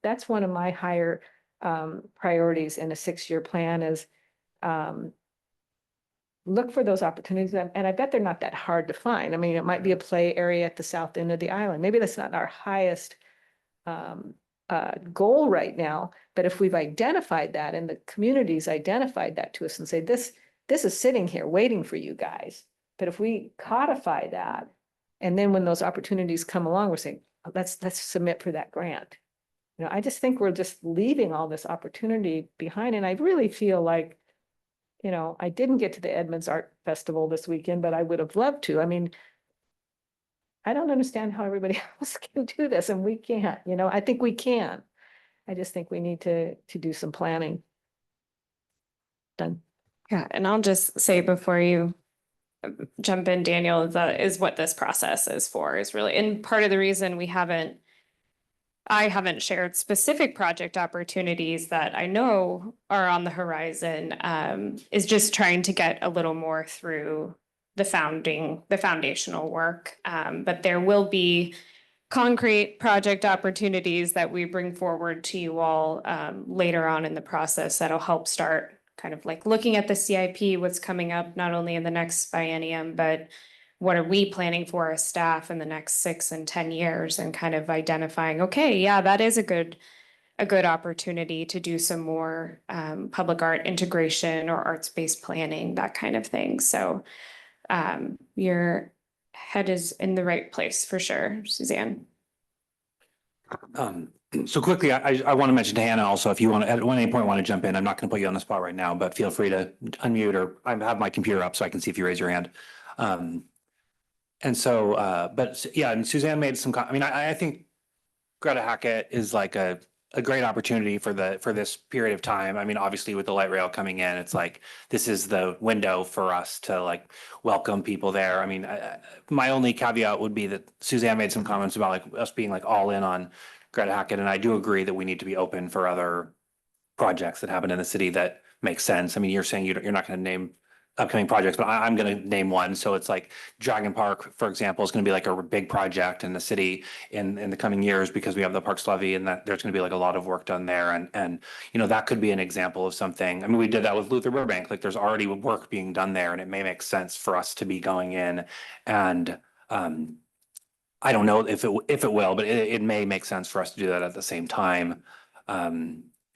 that's one of my higher priorities in a 6-year plan is look for those opportunities. And I bet they're not that hard to find. I mean, it might be a play area at the south end of the island. Maybe that's not our highest goal right now, but if we've identified that and the community's identified that to us and say, this is sitting here waiting for you guys. But if we codify that, and then when those opportunities come along, we're saying, let's submit for that grant. I just think we're just leaving all this opportunity behind. And I really feel like, I didn't get to the Edmonds Art Festival this weekend, but I would have loved to. I mean, I don't understand how everybody else can do this and we can't, I think we can. I just think we need to do some planning. Done. Yeah, and I'll just say before you jump in, Daniel, that is what this process is for, is really, and part of the reason I haven't shared specific project opportunities that I know are on the horizon, is just trying to get a little more through the foundational work. But there will be concrete project opportunities that we bring forward to you all later on in the process that'll help start kind of like looking at the CIP, what's coming up, not only in the next biennium, but what are we planning for as staff in the next 6 and 10 years, and kind of identifying, okay, yeah, that is a good opportunity to do some more public art integration or arts-based planning, that kind of thing. So your head is in the right place for sure, Suzanne. So quickly, I want to mention to Hannah also, if you want to, at any point want to jump in, I'm not going to put you on the spot right now, but feel free to unmute, or I have my computer up so I can see if you raise your hand. And so, but yeah, and Suzanne made some, I mean, I think Greta Hackett is like a great opportunity for this period of time. I mean, obviously with the light rail coming in, it's like, this is the window for us to like welcome people there. I mean, my only caveat would be that Suzanne made some comments about like us being like all in on Greta Hackett. And I do agree that we need to be open for other projects that happen in the city that make sense. I mean, you're saying you're not going to name upcoming projects, but I'm going to name one. So it's like Dragon Park, for example, is going to be like a big project in the city in the coming years, because we have the Parks Levy, and that there's going to be like a lot of work done there. And you know, that could be an example of something. I mean, we did that with Luther Burbank. Like, there's already work being done there, and it may make sense for us to be going in. And I don't know if it will, but it may make sense for us to do that at the same time.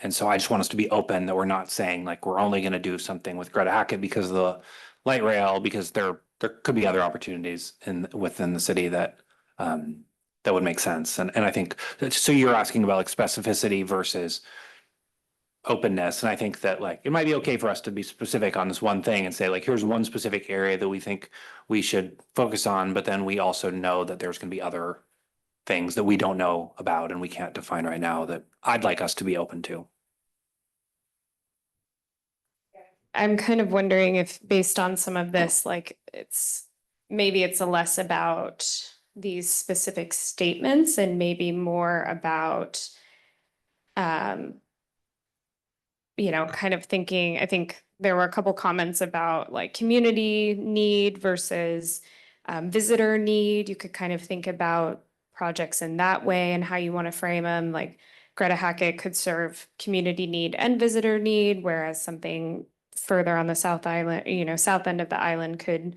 And so I just want us to be open, that we're not saying like we're only going to do something with Greta Hackett because of the light rail, because there could be other opportunities within the city that that would make sense. And I think, so you're asking about like specificity versus openness. And I think that like it might be okay for us to be specific on this one thing and say like, here's one specific area that we think we should focus on, but then we also know that there's going to be other things that we don't know about and we can't define right now that I'd like us to be open to. I'm kind of wondering if, based on some of this, like maybe it's less about these specific statements and maybe more about, you know, kind of thinking, I think there were a couple comments about like community need versus visitor need. You could kind of think about projects in that way and how you want to frame them. Like Greta Hackett could serve community need and visitor need, whereas something further on the South Island, you know, south end of the island could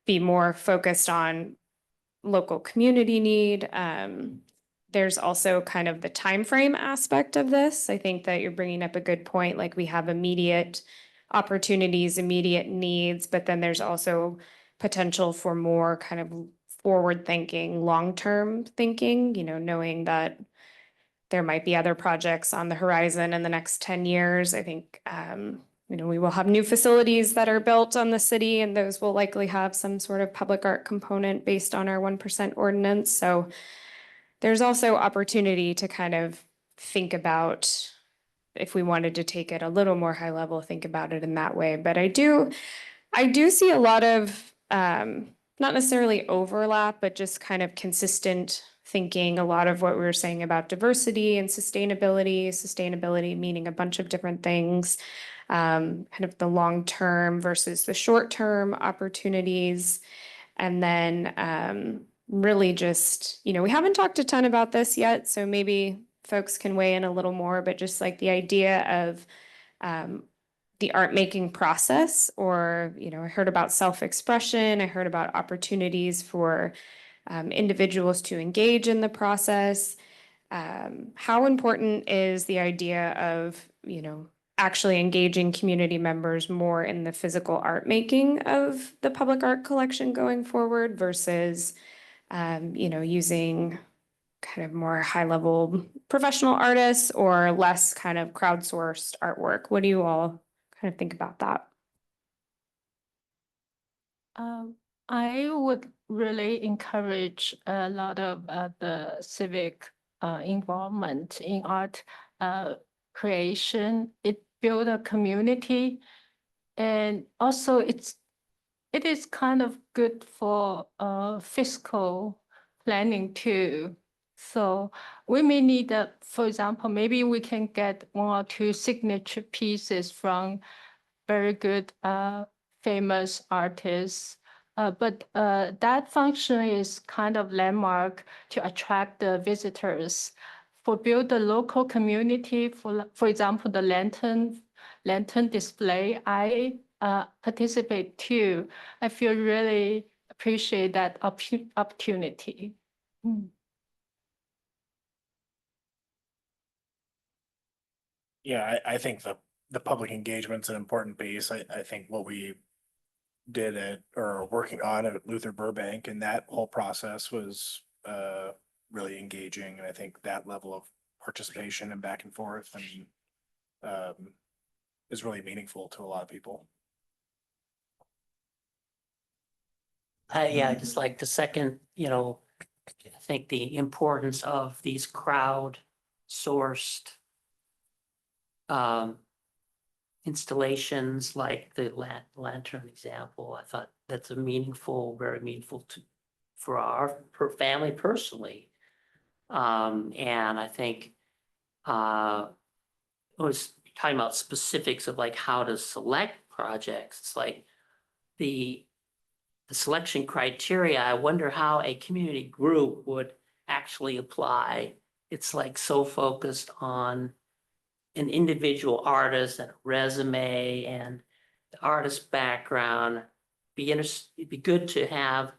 be more focused on local community need. There's also kind of the time frame aspect of this. I think that you're bringing up a good point. Like, we have immediate opportunities, immediate needs, but then there's also potential for more kind of forward thinking, long-term thinking, you know, knowing that there might be other projects on the horizon in the next 10 years. I think, you know, we will have new facilities that are built on the city, and those will likely have some sort of public art component based on our 1% ordinance. So there's also opportunity to kind of think about, if we wanted to take it a little more high level, think about it in that way. But I do see a lot of, not necessarily overlap, but just kind of consistent thinking. A lot of what we were saying about diversity and sustainability meaning a bunch of different things, kind of the long-term versus the short-term opportunities. And then really just, you know, we haven't talked a ton about this yet, so maybe folks can weigh in a little more, but just like the idea of the art making process, or, you know, I heard about self-expression, I heard about opportunities for individuals to engage in the process. How important is the idea of, you know, actually engaging community members more in the physical art making of the public art collection going forward versus, you know, using kind of more high level professional artists or less kind of crowdsourced artwork? What do you all kind of think about that? I would really encourage a lot of the civic involvement in art creation. It builds a community, and also it is kind of good for fiscal planning too. So we may need, for example, maybe we can get 1 or 2 signature pieces from very good famous artists. But that function is kind of landmark to attract the visitors. For build the local community, for example, the lantern display, I participate too. I feel really appreciate that opportunity. Mm. Yeah, I think the public engagement's an important piece. I think what we did at, or are working on at Luther Burbank, and that whole process was really engaging. And I think that level of participation and back and forth and is really meaningful to a lot of people. Yeah, just like the second, I think the importance of these crowd sourced installations like the lantern example. I thought that's a very meaningful for our family personally. And I think I was talking about specifics of like how to select projects. It's like the selection criteria. I wonder how a community group would actually apply. It's like so focused on an individual artist and a resume and the artist's background. It'd be good to have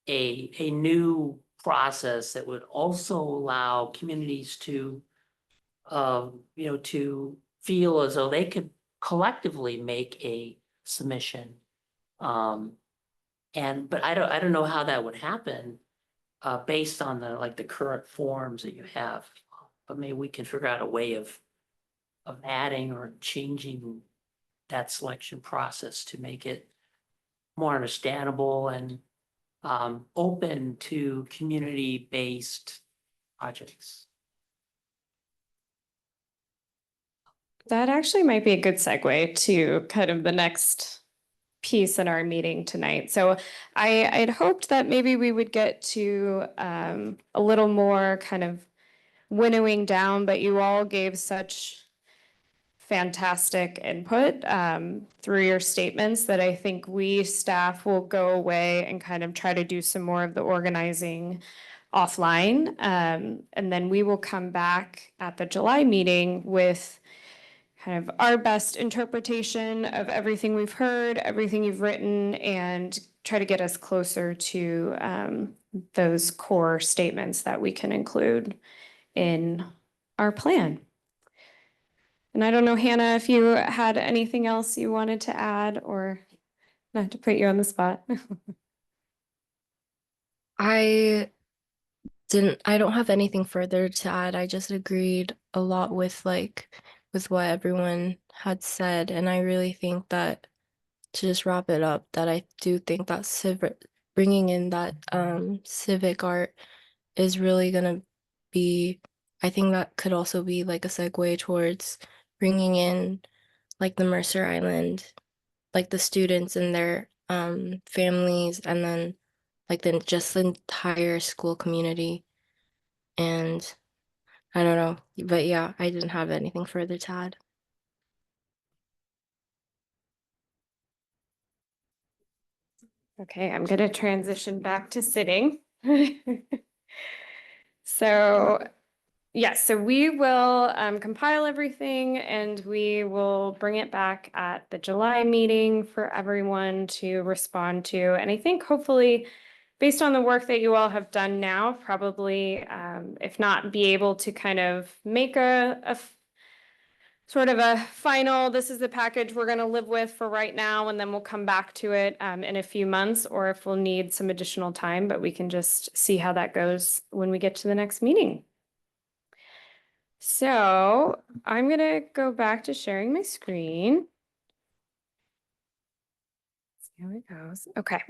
a new process that would also allow communities to to feel as though they could collectively make a submission. But I don't know how that would happen based on the current forms that you have. But maybe we can figure out a way of adding or changing that selection process to make it more understandable and open to community-based projects. That actually might be a good segue to kind of the next piece in our meeting tonight. So I'd hoped that maybe we would get to a little more kind of winnowing down, but you all gave such fantastic input through your statements that I think we staff will go away and kind of try to do some more of the organizing offline. And then we will come back at the July meeting with kind of our best interpretation of everything we've heard, everything you've written, and try to get us closer to those core statements that we can include in our plan. And I don't know, Hannah, if you had anything else you wanted to add, or not to put you on the spot. I don't have anything further to add. I just agreed a lot with with what everyone had said. And I really think that, to just wrap it up, that I do think that bringing in that civic art is really gonna be, I think that could also be like a segue towards bringing in like the Mercer Island, like the students and their families, and then like just the entire school community. And I don't know, but yeah, I didn't have anything further to add. Okay, I'm gonna transition back to sitting. So, yes, so we will compile everything and we will bring it back at the July meeting for everyone to respond to. And I think hopefully, based on the work that you all have done now, probably, if not be able to kind of make a sort of a final, this is the package we're going to live with for right now, and then we'll come back to it in a few months, or if we'll need some additional time, but we can just see how that goes when we get to the next meeting. So I'm going to go back to sharing my screen. See how it goes. Okay.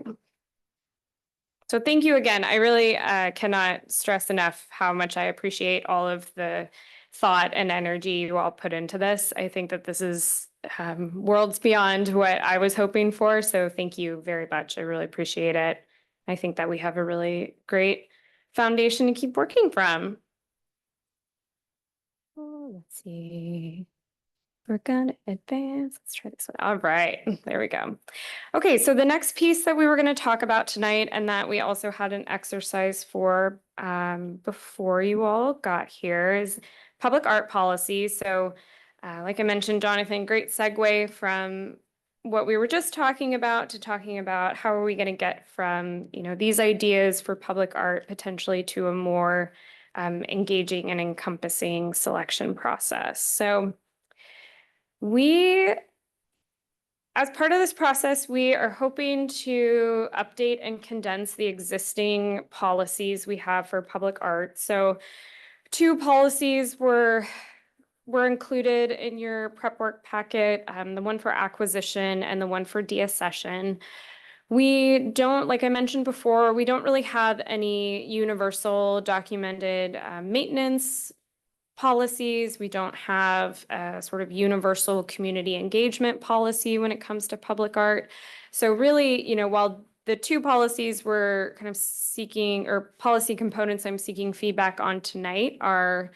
So thank you again. I really cannot stress enough how much I appreciate all of the thought and energy you all put into this. I think that this is worlds beyond what I was hoping for. So thank you very much. I really appreciate it. I think that we have a really great foundation to keep working from. Oh, let's see. We're gonna advance. Let's try this one. All right, there we go. Okay, so the next piece that we were going to talk about tonight, and that we also had an exercise for before you all got here, is public art policy. So Like I mentioned, Jonathan, great segue from what we were just talking about to talking about how are we going to get from, these ideas for public art potentially to a more engaging and encompassing selection process. So as part of this process, we are hoping to update and condense the existing policies we have for public art. So 2 policies were included in your prep work packet, the one for acquisition and the one for deaccession. We don't, like I mentioned before, we don't really have any universal documented maintenance policies. We don't have a sort of universal community engagement policy when it comes to public art. So really, while the 2 policies we're kind of seeking, or policy components I'm seeking feedback on tonight are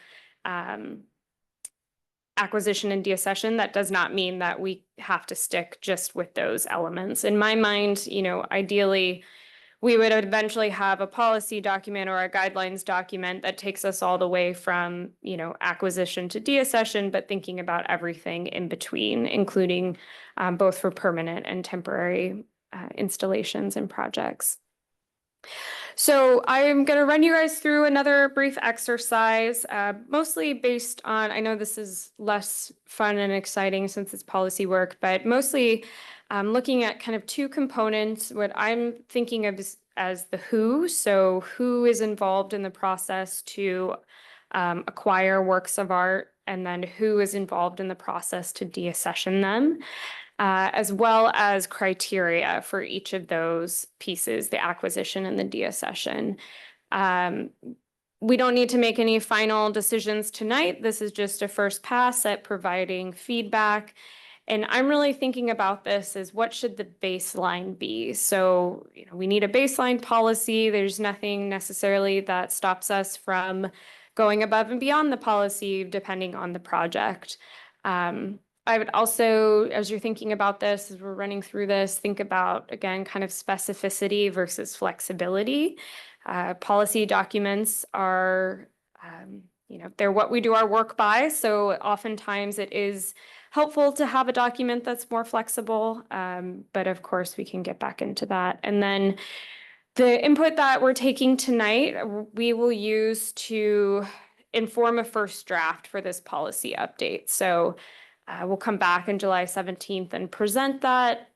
acquisition and deaccession, that does not mean that we have to stick just with those elements. In my mind, ideally, we would eventually have a policy document or a guidelines document that takes us all the way from, acquisition to deaccession, but thinking about everything in between, including both for permanent and temporary installations and projects. So I'm going to run you guys through another brief exercise, mostly based on, I know this is less fun and exciting since it's policy work, but mostly looking at kind of 2 components, what I'm thinking of as the who. So who is involved in the process to acquire works of art, and then who is involved in the process to deaccession them. As well as criteria for each of those pieces, the acquisition and the deaccession. We don't need to make any final decisions tonight. This is just a first pass at providing feedback. And I'm really thinking about this as what should the baseline be? So, we need a baseline policy. There's nothing necessarily that stops us from going above and beyond the policy depending on the project. I would also, as you're thinking about this, as we're running through this, think about, again, kind of specificity versus flexibility. Policy documents are, they're what we do our work by. So oftentimes it is helpful to have a document that's more flexible. But of course, we can get back into that. And then the input that we're taking tonight, we will use to inform a first draft for this policy update. So we'll come back on July 17th and present that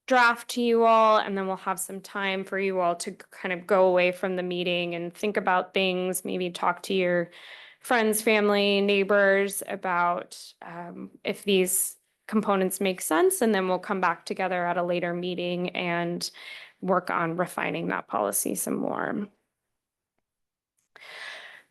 draft to you all, and then we'll have some time for you all to kind of go away from the meeting and think about things, maybe talk to your friends, family, neighbors about if these components make sense, and then we'll come back together at a later meeting and work on refining that policy some more.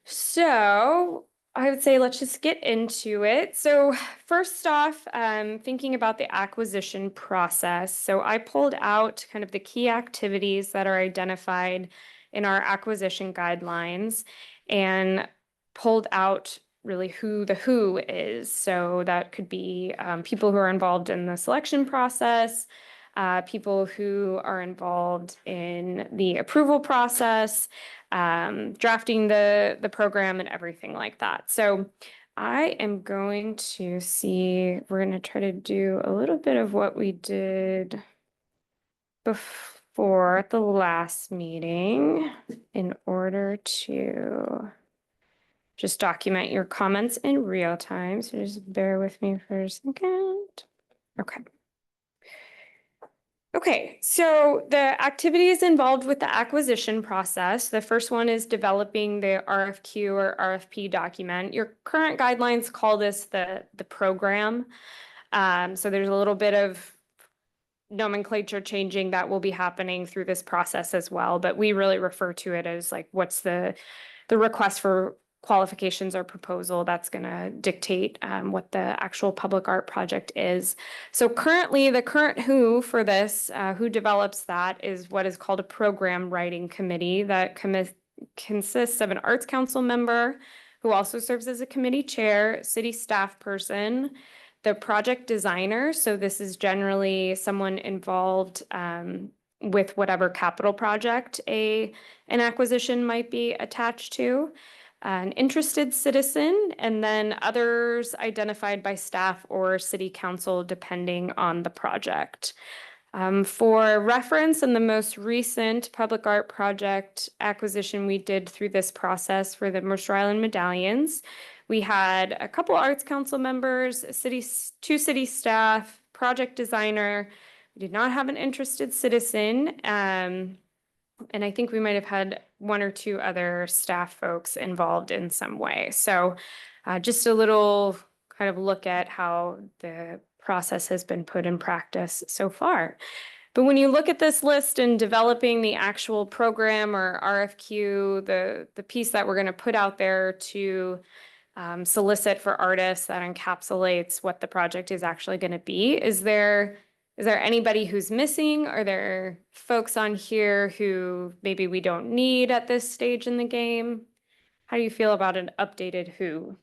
So I would say let's just get into it. So first off, thinking about the acquisition process. So I pulled out kind of the key activities that are identified in our acquisition guidelines and pulled out really who the who is. So that could be people who are involved in the selection process, people who are involved in the approval process, drafting the program and everything like that. So I am going to see, we're going to try to do a little bit of what we did before at the last meeting in order to just document your comments in real time. So just bear with me for a second. Okay. Okay, so the activities involved with the acquisition process, the first one is developing the RFQ or RFP document. Your current guidelines call this the program. So there's a little bit of nomenclature changing that will be happening through this process as well, but we really refer to it as like what's the request for qualifications or proposal that's going to dictate what the actual public art project is. So currently, the current who for this, who develops that is what is called a program writing committee that consists of an arts council member who also serves as a committee chair, city staff person, the project designer. So this is generally someone involved with whatever capital project an acquisition might be attached to. an interested citizen, and then others identified by staff or city council depending on the project. For reference, in the most recent public art project acquisition we did through this process for the Mercer Island medallions, we had a couple arts council members, two city staff, project designer. We did not have an interested citizen. And I think we might have had one or two other staff folks involved in some way. So just a little kind of look at how the process has been put in practice so far. But when you look at this list and developing the actual program or RFQ, the piece that we're going to put out there to solicit for artists that encapsulates what the project is actually going to be, is there anybody who's missing? Are there folks on here who maybe we don't need at this stage in the game? How do you feel about an updated who?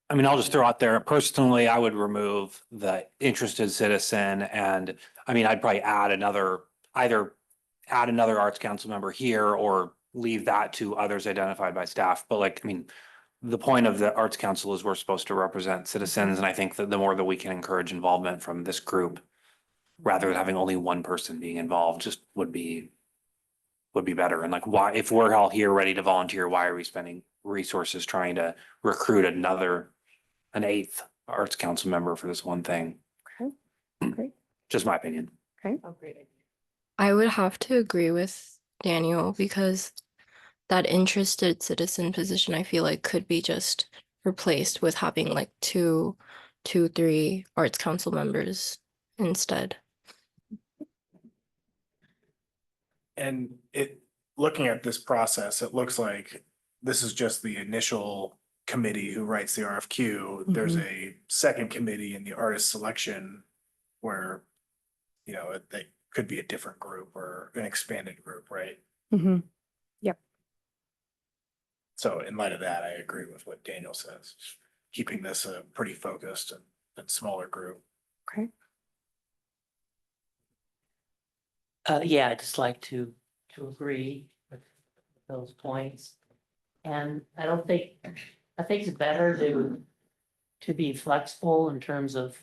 I mean, I'll just throw out there, personally, I would remove the interested citizen, and I mean, I'd probably either add another arts council member here or leave that to others identified by staff. But like, I mean, the point of the arts council is we're supposed to represent citizens, and I think that the more that we can encourage involvement from this group, rather than having only one person being involved, just would be better. And like, why, if we're all here ready to volunteer, why are we spending resources trying to recruit an eighth arts council member for this one thing? Okay, great. Just my opinion. Oh, great. I would have to agree with Daniel because that interested citizen position, I feel like could be just replaced with having like three arts council members instead. And looking at this process, it looks like this is just the initial committee who writes the RFQ. There's a second committee in the artist selection where, you know, they could be a different group or an expanded group, right? Mm-hmm. So in light of that, I agree with what Daniel says, keeping this a pretty focused and smaller group. Okay. Yeah, I'd just like to agree with those points. And I think it's better to be flexible in terms of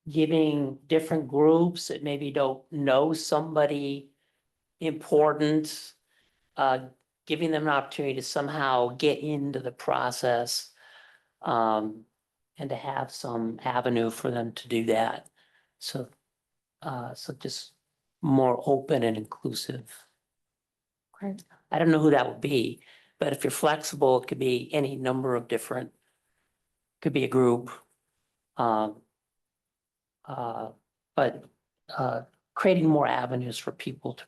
giving different groups that maybe don't know somebody important, giving them an opportunity to somehow get into the process, and to have some avenue for them to do that. So just more open and inclusive. Okay. I don't know who that would be, but if you're flexible, it could be any number of different, could be a group. But creating more avenues for people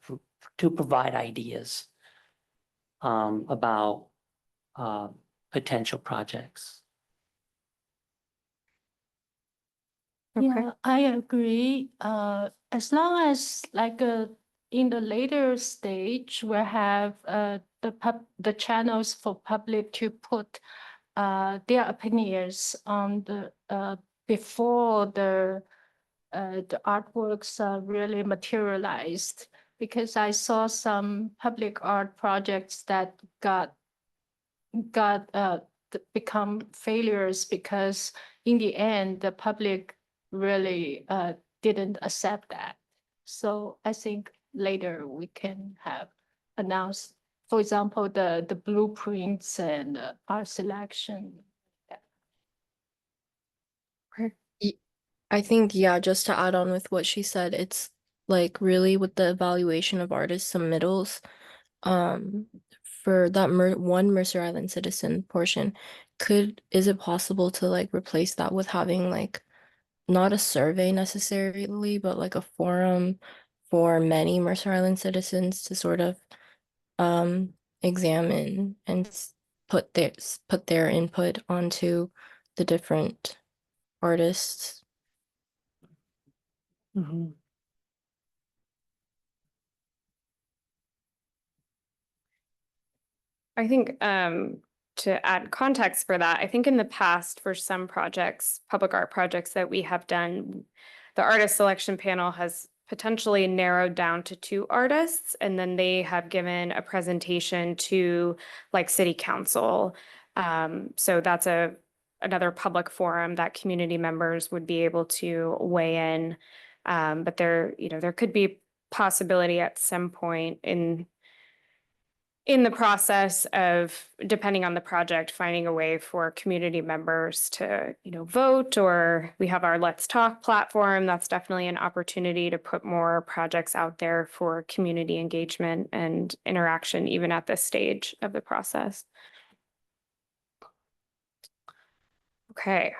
to provide ideas about potential projects. Okay. Yeah, I agree. As long as like in the later stage, we have the channels for public to put their opinions on the before the artworks are really materialized. Because I saw some public art projects that become failures because in the end the public really didn't accept that. So I think later we can have announced, for example, the blueprints and art selection. I think, yeah, just to add on with what she said, it's like really with the evaluation of artist submittals, for that one Mercer Island citizen portion, is it possible to like replace that with having like not a survey necessarily, but like a forum for many Mercer Island citizens to sort of examine and put their input onto the different artists? I think to add context for that, I think in the past for some projects, public art projects that we have done, the artist selection panel has potentially narrowed down to 2 artists, and then they have given a presentation to like city council. So that's another public forum that community members would be able to weigh in. But there could be possibility at some point in the process of, depending on the project, finding a way for community members to, vote, or we have our Let's Talk platform. That's definitely an opportunity to put more projects out there for community engagement and interaction, even at this stage of the process. Okay.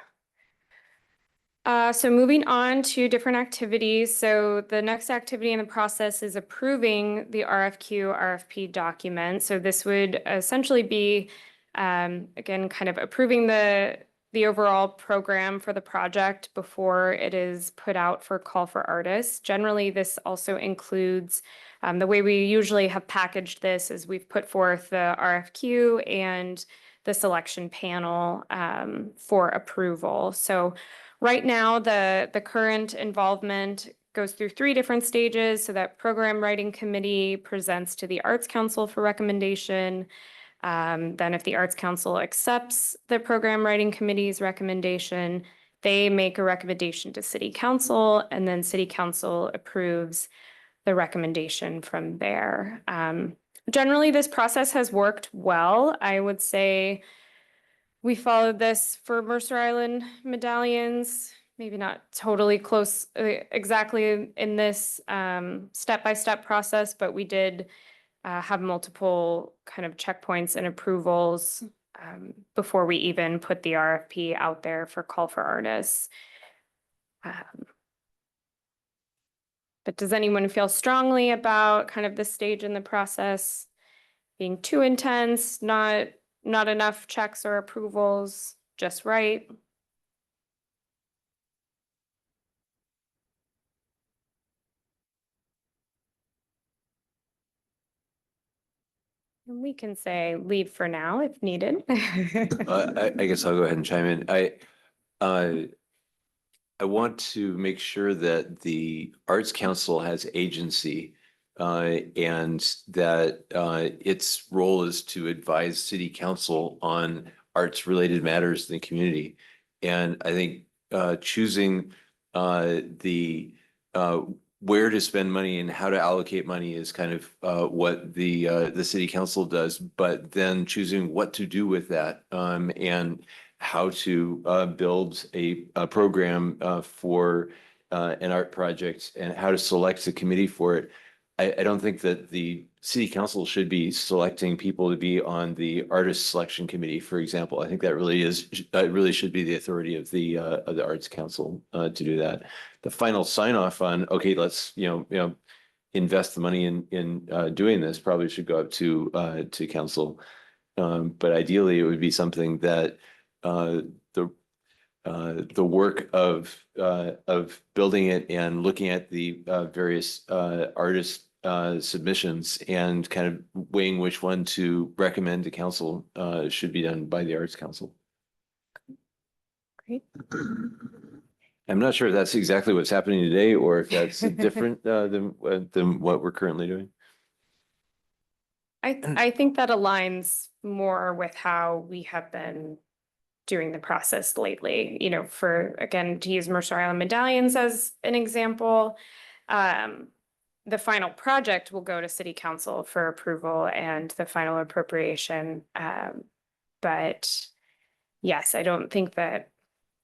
So moving on to different activities. So the next activity in the process is approving the RFQ, RFP document. So this would essentially be, again, kind of approving the overall program for the project before it is put out for call for artists. Generally, this also includes, the way we usually have packaged this is we've put forth the RFQ and the selection panel for approval. So right now, the current involvement goes through 3 different stages. So that program writing committee presents to the Arts Council for recommendation. Then if the Arts Council accepts the program writing committee's recommendation, they make a recommendation to City Council, and then City Council approves the recommendation from there. Generally, this process has worked well. I would say we followed this for Mercer Island medallions, maybe not totally close exactly in this step-by-step process, but we did have multiple kind of checkpoints and approvals before we even put the RFP out there for call for artists. But does anyone feel strongly about kind of this stage in the process being too intense, not enough checks or approvals, just right? And we can say leave for now if needed. I guess I'll go ahead and chime in. I want to make sure that the Arts Council has agency and that its role is to advise City Council on arts-related matters in the community. And I think choosing the where to spend money and how to allocate money is kind of what the City Council does, but then choosing what to do with that and how to build a program for an art project and how to select a committee for it. I don't think that the City Council should be selecting people to be on the artist selection committee, for example. I think that really should be the authority of the Arts Council to do that. The final sign off on, okay, let's invest the money in doing this probably should go up to council. But ideally, it would be something that the work of building it and looking at the various artist submissions and kind of weighing which one to recommend to council should be done by the Arts Council. Great. I'm not sure if that's exactly what's happening today or if that's different than what we're currently doing. I think that aligns more with how we have been doing the process lately, for, again, to use Mercer Island medallions as an example, the final project will go to City Council for approval and the final appropriation. But yes, I don't think that,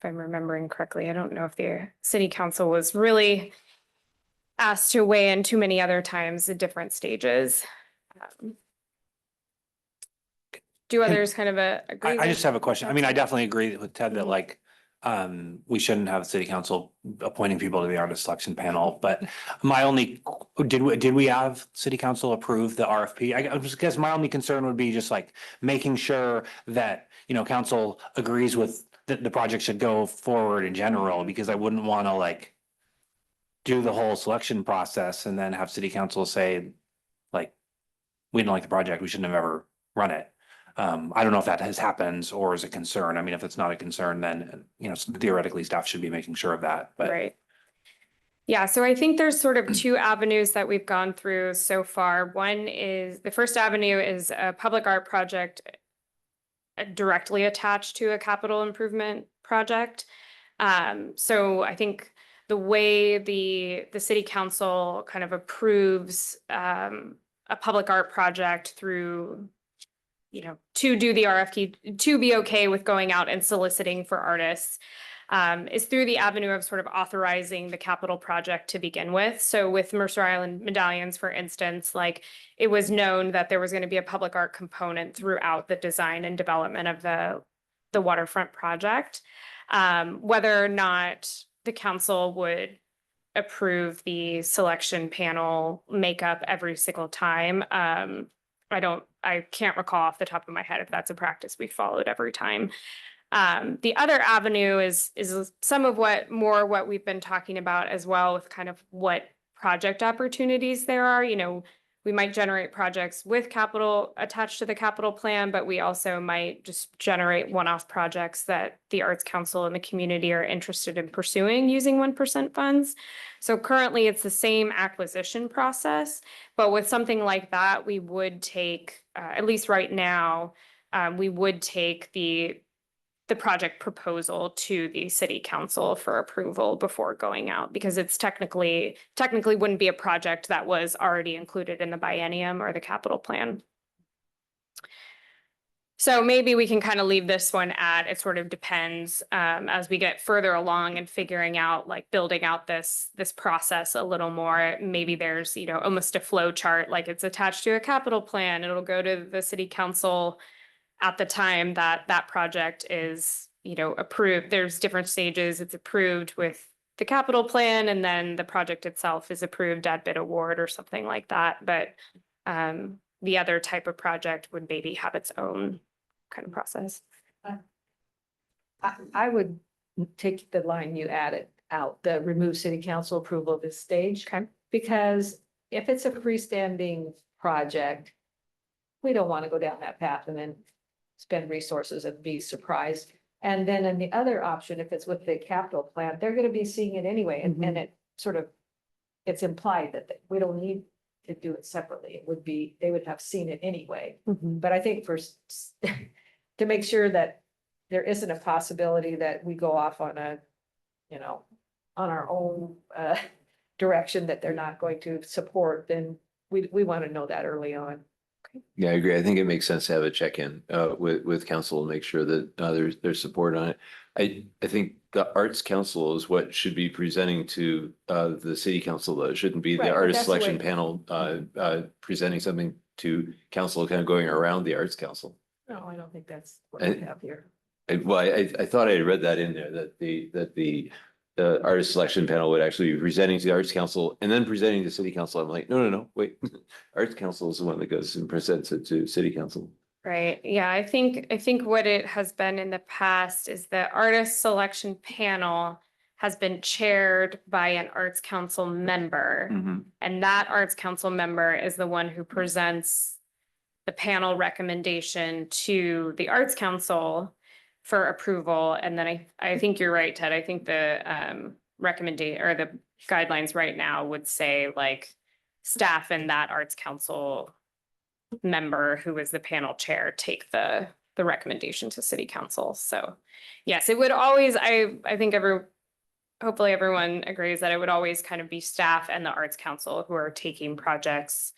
if I'm remembering correctly, I don't know if the City Council was really asked to weigh in too many other times at different stages. Do others kind of agree? I just have a question. I mean, I definitely agree with Ted that like, we shouldn't have city council appointing people to the artist selection panel, but my only, did we have city council approve the RFP? I just guess my only concern would be just like making sure that, council agrees with the project should go forward in general, because I wouldn't want to like do the whole selection process and then have city council say like, we didn't like the project, we shouldn't have ever run it. I don't know if that has happened or is a concern. I mean, if it's not a concern, then, theoretically staff should be making sure of that, but. Right. Yeah, so I think there's sort of two avenues that we've gone through so far. One is, the first avenue is a public art project directly attached to a capital improvement project. So I think the way the city council kind of approves a public art project through, you know, to do the RFQ, to be okay with going out and soliciting for artists, is through the avenue of sort of authorizing the capital project to begin with. So with Mercer Island medallions, for instance, like it was known that there was going to be a public art component throughout the design and development of the waterfront project. Whether or not the council would approve the selection panel makeup every single time. I can't recall off the top of my head if that's a practice we followed every time. The other avenue is some of what we've been talking about as well, with kind of what project opportunities there are. You know, we might generate projects with capital attached to the capital plan, but we also might just generate one-off projects that the Arts Council and the community are interested in pursuing using 1% funds. So currently it's the same acquisition process, but with something like that, we would take, at least right now, we would take the project proposal to the city council for approval before going out, because it's technically wouldn't be a project that was already included in the biennium or the capital plan. So maybe we can kind of leave this one at, it sort of depends, as we get further along and figuring out, like building out this process a little more. Maybe there's, you know, almost a flow chart, like it's attached to a capital plan. It'll go to the city council at the time that that project is, you know, approved. There's different stages. It's approved with the capital plan, and then the project itself is approved at bid award or something like that. But the other type of project would maybe have its own kind of process. I would take the line you added out, the remove city council approval of this stage. Okay. Because if it's a freestanding project, we don't want to go down that path and then spend resources and be surprised. And then in the other option, if it's with the capital plan, they're going to be seeing it anyway. And it sort of, it's implied that we don't need to do it separately. It would be, they would have seen it anyway. But I think to make sure that there isn't a possibility that we go off on a, you know, on our own direction that they're not going to support, then we want to know that early on. Yeah, I agree. I think it makes sense to have a check-in with council and make sure that there's support on it. I think the Arts Council is what should be presenting to the city council, though. It shouldn't be Right, the but artist that's the selection way- panel presenting something to council, kind of going around the Arts Council. No, I don't think that's what we have here. I thought I had read that in there, that the artist selection panel would actually be presenting to the Arts Council and then presenting to City Council. I'm like, no, wait. Arts Council is the one that goes and presents it to City Council. Right. Yeah, I think what it has been in the past is the artist selection panel has been chaired by an Arts Council member. And that Arts Council member is the one who presents the panel recommendation to the Arts Council for approval. And then I think you're right, Ted. I think the recommendation or the guidelines right now would say, like, staff and that Arts Council member who is the panel chair take the recommendation to city council. So yes, it would always, I think hopefully everyone agrees that it would always kind of be staff and the Arts Council who are taking projects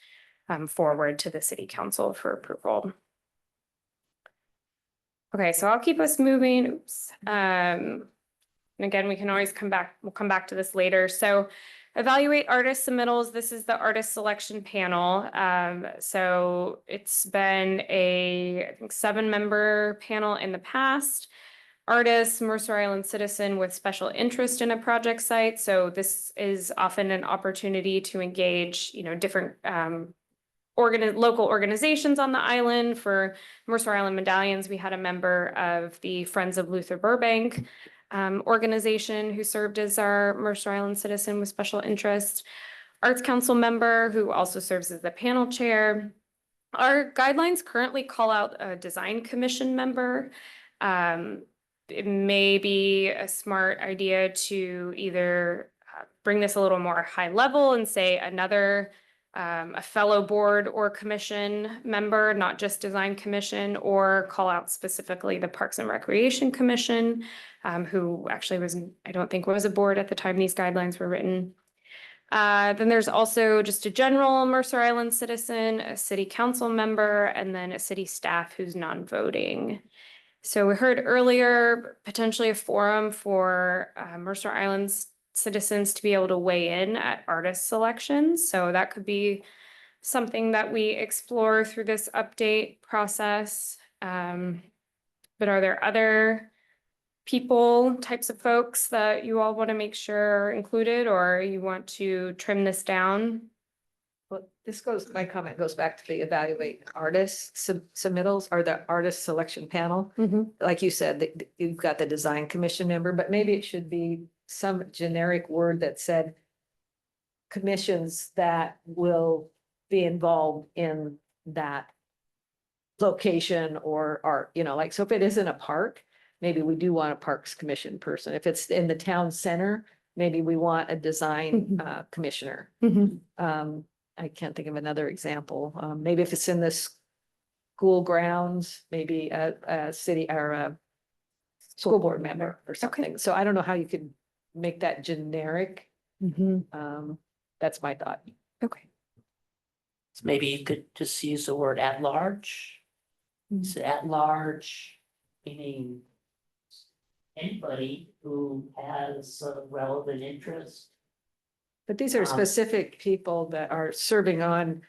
forward to the city council for approval. Okay, so I'll keep us moving. Oops. And again, we'll come back to this later. So evaluate artist submittals. This is the artist selection panel. So it's been I think 7-member panel in the past. Artist, Mercer Island citizen with special interest in a project site. So this is often an opportunity to engage, you know, different local organizations on the island. For Mercer Island medallions, we had a member of the Friends of Luther Burbank organization who served as our Mercer Island citizen with special interest. Arts Council member who also serves as the panel chair. Our guidelines currently call out a design commission member. It may be a smart idea to either bring this a little more high level and say another a fellow board or commission member, not just design commission, or call out specifically the Parks and Recreation Commission, who actually I don't think was a board at the time these guidelines were written. Then there's also just a general Mercer Island citizen, a city council member, and then a city staff who's non-voting. So we heard earlier, potentially a forum for Mercer Island's citizens to be able to weigh in at artist selections. So that could be something that we explore through this update process. But are there other people, types of folks that you all want to make sure are included, or you want to trim this down? Well, my comment goes back to the evaluate artists submittals or the artist selection panel. Like you said, you've got the design commission member, but maybe it should be some generic word that said commissions that will be involved in that location or art, like, so if it isn't a park, maybe we do want a parks commission person. If it's in the town center, maybe we want a design commissioner. I can't think of another example. Maybe if it's in the school grounds, maybe a city or a school board member or something. So I don't know how you could make that generic. That's my thought. Okay. So maybe you could just use the word at large. So at large, meaning anybody who has a relevant interest. But these are specific people that are serving on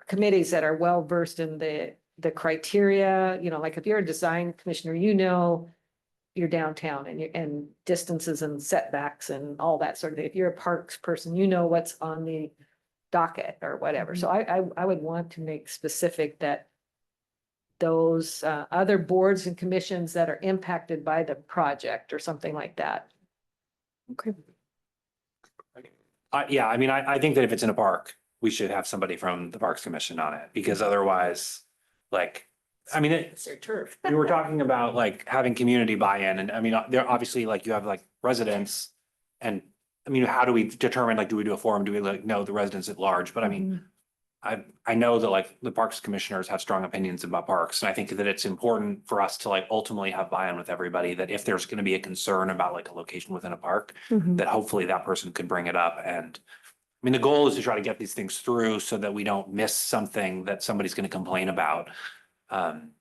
committees that are well versed in the criteria, like if you're a design commissioner, you're downtown and distances and setbacks and all that sort of thing. If you're a parks person, what's on the docket or whatever. So I would want to make specific that those other boards and commissions that are impacted by the project or something like that. Okay. Yeah, I mean, I think that if it's in a park, we should have somebody from the Parks Commission on it, because otherwise, like, I mean, It's their turf. we were talking about like having community buy-in, and I mean, there obviously, like, you have like residents. And I mean, how do we determine, like, do we do a forum? Do we know the residents at large? But I mean, I know that like the Parks Commissioners have strong opinions about parks, and I think that it's important for us to like ultimately have buy-in with everybody, that if there's going to be a concern about like a location within a park, that hopefully that person could bring it up. And I mean, the goal is to try to get these things through so that we don't miss something that somebody's going to complain about. And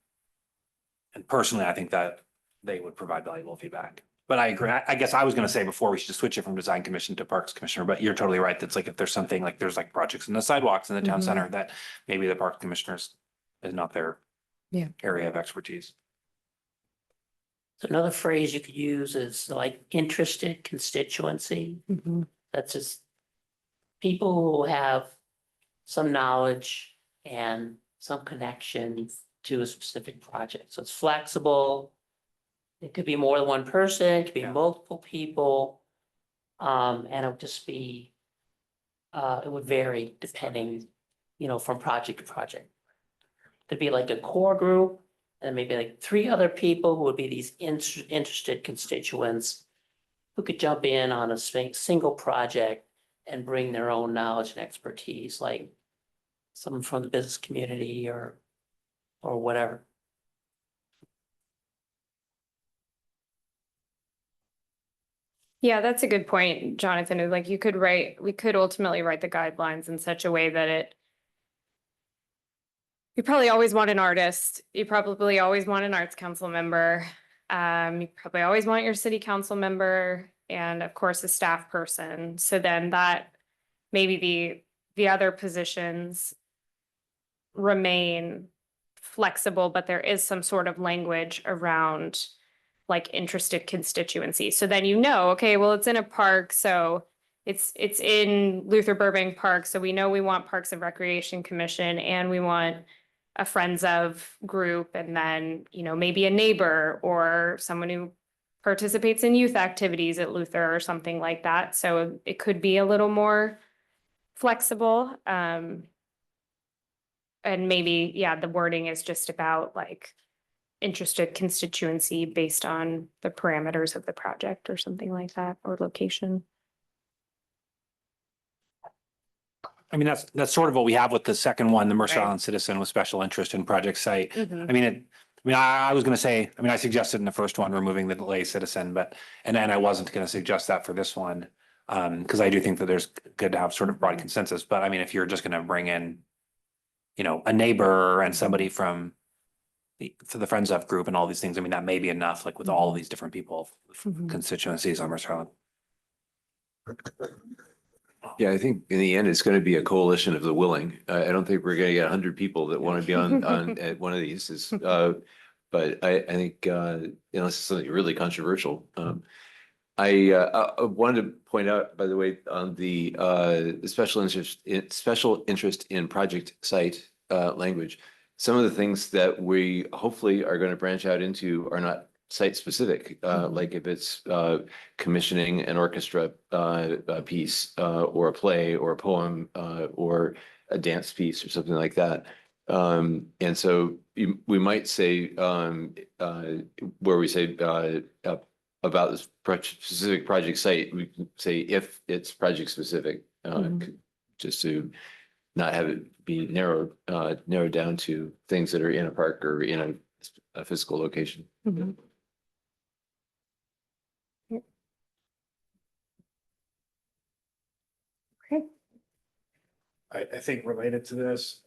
personally, I think that they would provide valuable feedback. But I agree. I guess I was going to say before we should switch it from design commission to parks commissioner, but you're totally right. That's like, if there's something like there's like projects in the sidewalks in the town center that maybe the park commissioners is not their area of expertise. So another phrase you could use is like interested constituency. That's just people who have some knowledge and some connection to a specific project. So it's flexible. It could be more than one person, it could be multiple people. And it would just be, it would vary depending, from project to project. Could be like a core group, and maybe like 3 other people who would be these interested constituents who could jump in on a single project and bring their own knowledge and expertise, like someone from the business community or whatever. Yeah, that's a good point, Jonathan. Like we could ultimately write the guidelines in such a way that you probably always want an artist. You probably always want an arts council member. You probably always want your city council member and of course a staff person. So then that maybe the other positions remain flexible, but there is some sort of language around like interested constituency. So then okay, well, it's in a park, so it's in Luther Burbank Park, so we know we want Parks and Recreation Commission and we want a Friends of group, and then, maybe a neighbor or someone who participates in youth activities at Luther or something like that. So it could be a little more flexible. And maybe, the wording is just about like interested constituency based on the parameters of the project or something like that, or location. I mean, that's sort of what we have with the second one, the Mercer Right. Island Citizen with special interest in project site. Mhm. I was gonna say, I suggested in the first one, removing the lay citizen, but, and then I wasn't gonna suggest that for this one. Because I do think that there's good to have sort of broad consensus, but I mean, if you're just gonna bring in, a neighbor and somebody from for the Friends of group and all these things, I mean, that may be enough, like with all of these different people, Mhm. constituencies on Mercer Island. Yeah, I think in the end, it's going to be a coalition of the willing. I don't think we're going to get 100 people that want to be on at one of these. But I think unless it's something really controversial. I wanted to point out, by the way, on the special interest in project site language. Some of the things that we hopefully are going to branch out into are not site specific, like if it's commissioning an orchestra piece or a play or a poem or a dance piece or something like that. And so we might say where we say about this specific project site, we can say if it's project specific, just to not have it be narrowed down to things that are in a park or in a physical location. Mhm. Okay. I think related to this,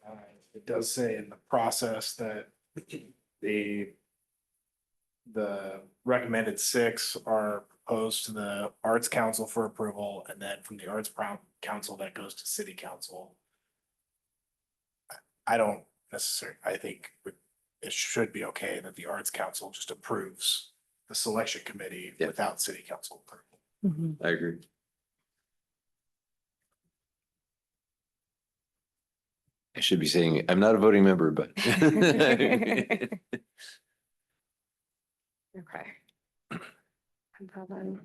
it does say in the process that the recommended 6 are proposed to the Arts Council for approval, and then from the Arts Council that goes to City Council. I don't necessarily, I think it should be okay that the Arts Council just approves the selection committee Yeah. without City Council approval. Mhm. I agree. I should be saying, I'm not a voting member, but. Okay. No problem.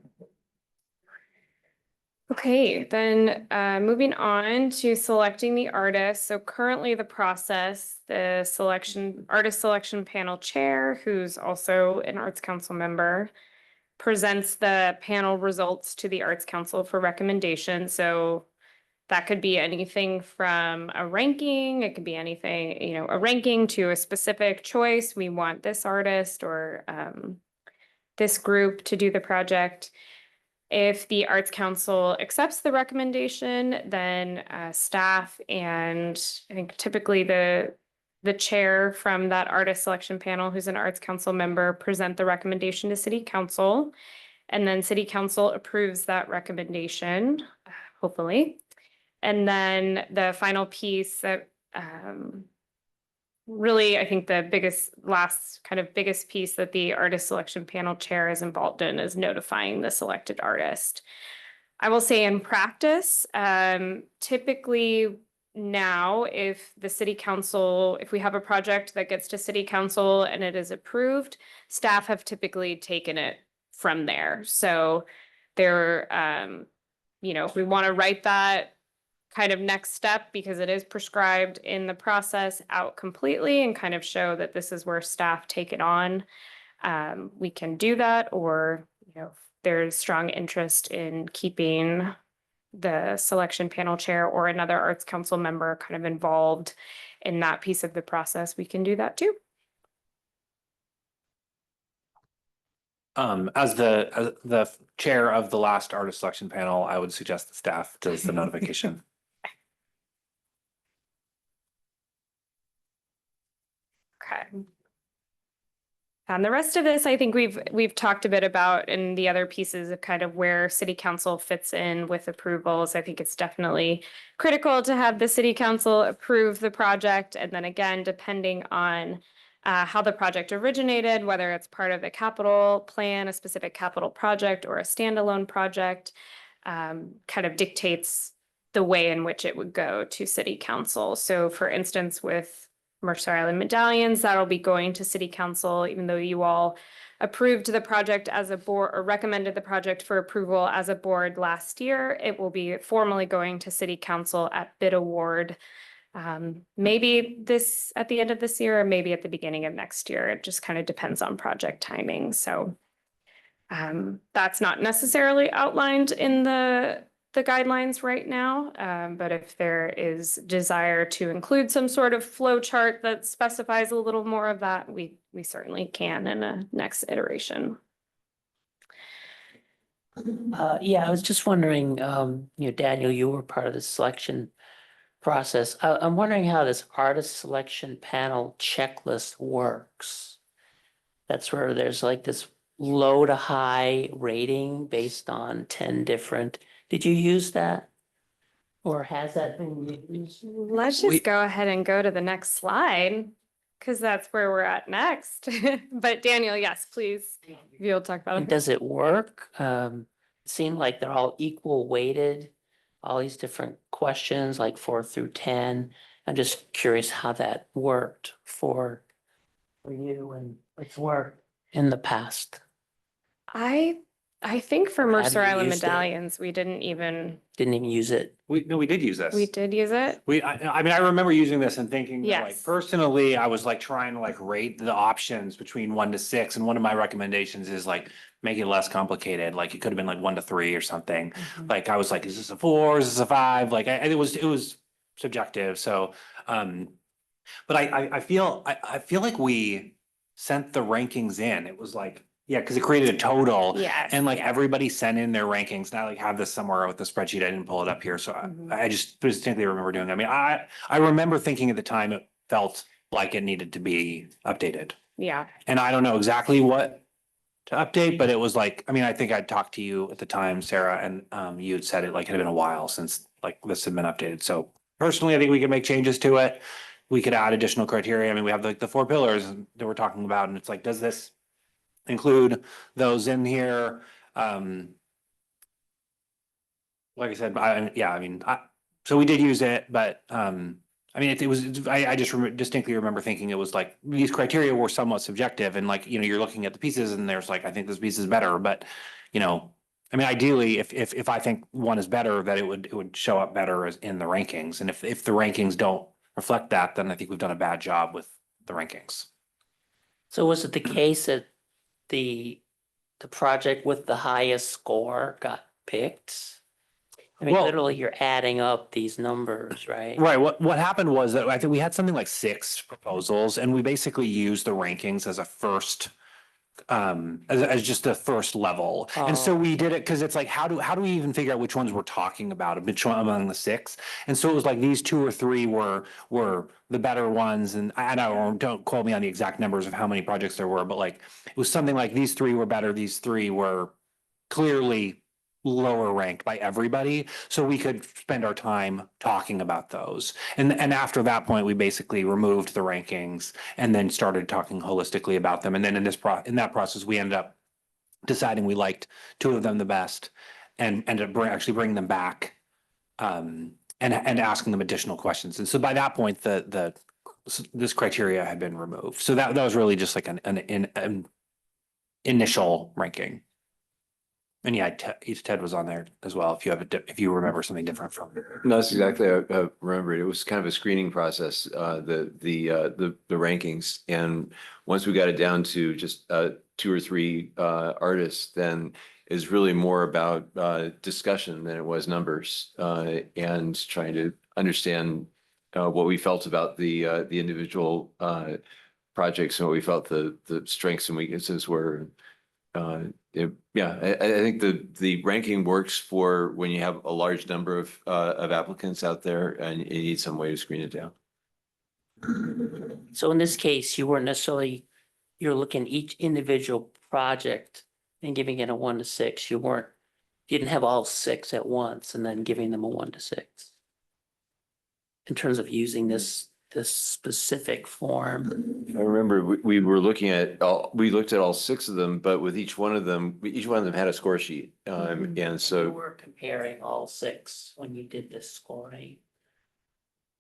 Okay, then moving on to selecting the artist. So currently the process, the artist selection panel chair, who's also an Arts Council member, presents the panel results to the Arts Council for recommendation. So that could be anything from a ranking, it could be anything, a ranking to a specific choice. We want this artist or this group to do the project. If the Arts Council accepts the recommendation, then staff and I think typically the chair from that artist selection panel, who's an Arts Council member, present the recommendation to City Council. And then City Council approves that recommendation, hopefully. And then the final piece that really, I think the biggest piece that the artist selection panel chair is involved in is notifying the selected artist. I will say in practice, typically now, if we have a project that gets to City Council and it is approved, staff have typically taken it from there. So if we want to write that kind of next step, because it is prescribed in the process, out completely and kind of show that this is where staff take it on, we can do that. Or, if there's strong interest in keeping the selection panel chair or another Arts Council member kind of involved in that piece of the process, we can do that too. As the chair of the last artist selection panel, I would suggest the staff does the notification. Okay. And the rest of this, I think we've talked a bit about in the other pieces of kind of where City Council fits in with approvals. I think it's definitely critical to have the City Council approve the project. And then again, depending on how the project originated, whether it's part of the capital plan, a specific capital project, or a standalone project, kind of dictates the way in which it would go to City Council. So for instance, with Mercer Island Medallions, that'll be going to City Council, even though you all approved the project as a board or recommended the project for approval as a board last year. It will be formally going to City Council at bid award. Maybe this at the end of this year, or maybe at the beginning of next year. It just kind of depends on project timing. So that's not necessarily outlined in the the guidelines right now. But if there is desire to include some sort of flow chart that specifies a little more of that, we certainly can in a next iteration. Yeah, I was just wondering, Daniel, you were part of the selection process. I'm wondering how this artist selection panel checklist works. That's where there's like this low to high rating based on 10 different, did you use that? Or has that been used? Let's We- just go ahead and go to the next slide, because that's where we're at next. But Daniel, yes, please, if you'll talk about And it. does it work? It seemed like they're all equal weighted, all these different questions, like 4 through 10. I'm just curious how that worked for you and it's worked in the past. I think for Have Mercer you Island used it? medallions, we didn't even, Didn't even use it. We did use this. we did use it. I mean, I remember using this and thinking that, like, Yes. personally, I was like trying to like rate the options between 1 to 6. And one of my recommendations is like, make it less complicated. Like it could have been like 1 to 3 or something. Mm-hmm. Like I was like, is this a 4? Is this a 5? Like it was subjective. So, but I feel like we sent the rankings in. It was like, yeah, because it created a total. Yes. And like yeah. everybody sent in their rankings. And I like have this somewhere with the spreadsheet. I didn't pull it up here. So Mhm. I just distinctly remember doing it. I mean, I remember thinking at the time it felt like it needed to be updated. Yeah, And I don't know exactly what to update, but it was like, I mean, I think I talked to you at the time, Sarah, and you had said it like it had been a while since like this had been updated. So personally, I think we could make changes to it. We could add additional criteria. I mean, we have like the 4 pillars that we're talking about, and it's like, does this include those in here? Like I said, so we did use it, but, I mean, it was, I just distinctly remember thinking it was like, these criteria were somewhat subjective and like, you're looking at the pieces and there's like, I think this piece is better, but, I mean, ideally, if I think one is better, that it would show up better as in the rankings. And if the rankings don't reflect that, then I think we've done a bad job with the rankings. So was it the case that the project with the highest score got picked? I mean, Well- literally, you're adding up these numbers, right? Right. What happened was that I think we had something like 6 proposals and we basically used the rankings as a first, as just a first level. And so Oh. we did it because it's like, how do we even figure out which ones we're talking about among the 6? And so it was like these 2 or 3 were the better ones. And I don't quote me on the exact numbers of how many projects there were, but like it was something like these 3 were better. These 3 were clearly lower ranked by everybody, so we could spend our time talking about those. And after that point, we basically removed the rankings and then started talking holistically about them. And then in that process, we ended up deciding we liked 2 of them the best and ended up actually bringing them back and asking them additional questions. And so by that point, this criteria had been removed. So that was really just like an initial ranking. And yeah, Ted was on there as well. If you remember something different from. No, that's exactly, I remember it. It was kind of a screening process, the rankings. And once we got it down to just 2 or 3 artists, then is really more about discussion than it was numbers, and trying to understand what we felt about the individual projects and what we felt the strengths and weaknesses were. I think the ranking works for when you have a large number of applicants out there and you need some way to screen it down. So in this case, you weren't necessarily, you're looking each individual project and giving it a 1 to 6. You didn't have all 6 at once and then giving them a 1 to 6. In terms of using this specific form. I remember we were looking at we looked at all 6 of them, but with each one of them had a score sheet. And You so, were comparing all 6 when you did this scoring.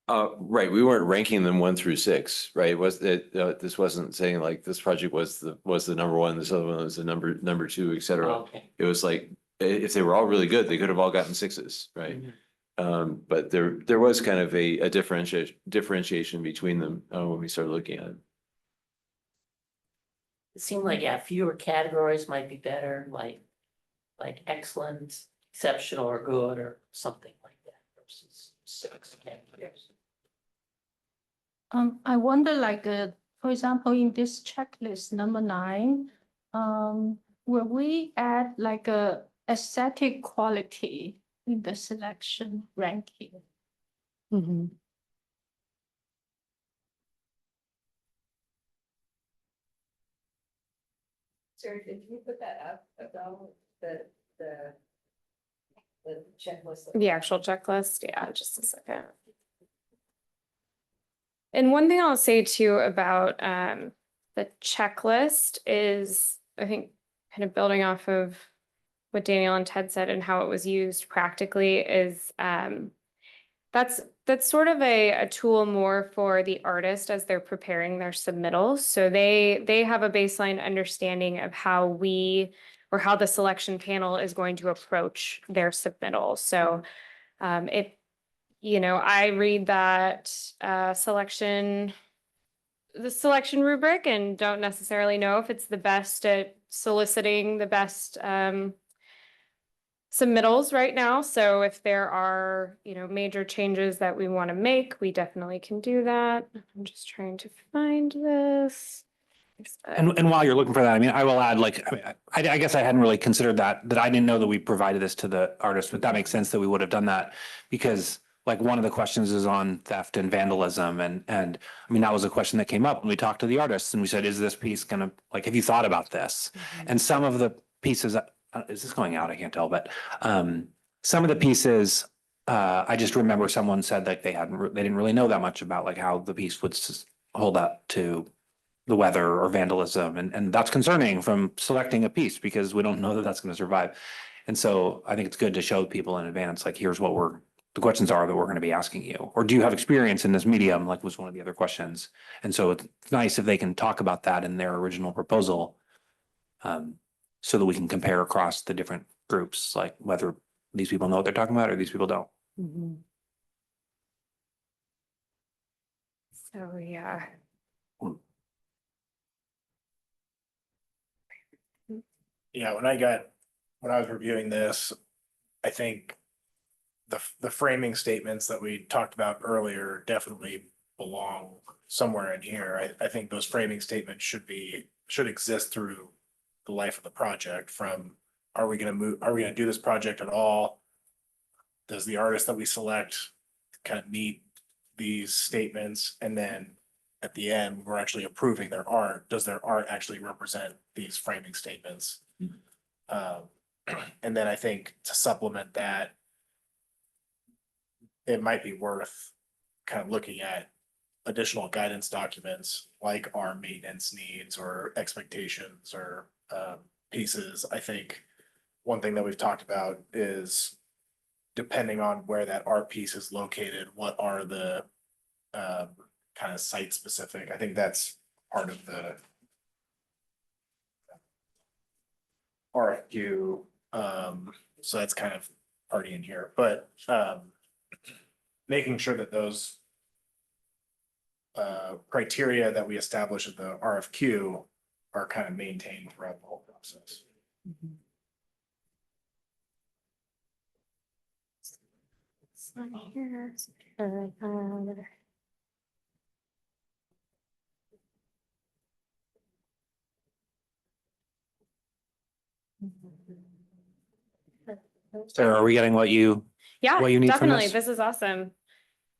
right, we weren't ranking them 1 through 6, right? This wasn't saying like this project was the number 1, this other one was the number 2, et cetera. Okay. It was like, if they were all really good, they could have all gotten 6s, right? Mhm. But there was kind of a differentiation between them when we started looking at it. It seemed like, fewer categories might be better, like excellent, exceptional or good or something like that versus six. I wonder like, for example, in this checklist, number 9, will we add like a aesthetic quality in the selection ranking? Sarah, did you put that up about the checklist? The actual checklist, yeah, just a second. And one thing I'll say too about the checklist is, I think, kind of building off of what Daniel and Ted said and how it was used practically is that's sort of a tool more for the artist as they're preparing their submittals. So they have a baseline understanding of how we or how the selection panel is going to approach their submittal. So if, you know, I read that the selection rubric and don't necessarily know if it's the best at soliciting the best submittals right now. So if there are, you know, major changes that we want to make, we definitely can do that. I'm just trying to find this. And while you're looking for that, I mean, I will add, like, I guess I hadn't really considered that I didn't know that we provided this to the artist, but that makes sense that we would have done that. Because like one of the questions is on theft and vandalism and I mean, that was a question that came up when we talked to the artists and we said, is this piece gonna, like, have you thought about this? And some of the pieces, is this going out? I can't tell, but some of the pieces, I just remember someone said that they didn't really know that much about like how the piece would hold up to the weather or vandalism. And that's concerning from selecting a piece because we don't know that that's going to survive. And so I think it's good to show people in advance, like, here's what the questions are that we're going to be asking you. Or do you have experience in this medium? Like was one of the other questions. And so it's nice if they can talk about that in their original proposal. So that we can compare across the different groups, like whether these people know what they're talking about or these people don't. So, yeah. Yeah, when I was reviewing this, I think the framing statements that we talked about earlier definitely belong somewhere in here. I think those framing statements should exist through the life of the project from, are we gonna do this project at all? Does the artist that we select kind of meet these statements? And then at the end, we're actually approving their art. Does their art actually represent these framing statements? And then I think to supplement that, it might be worth kind of looking at additional guidance documents like our maintenance needs or expectations or pieces. I think one thing that we've talked about is depending on where that art piece is located, what are the kind of site specific? I think that's part of the RFQ. So that's kind of already in here, but making sure that those criteria that we establish at the RFQ are kind of maintained throughout the whole process. Sarah, are we getting what you Yeah, what you need from definitely. this? This is awesome.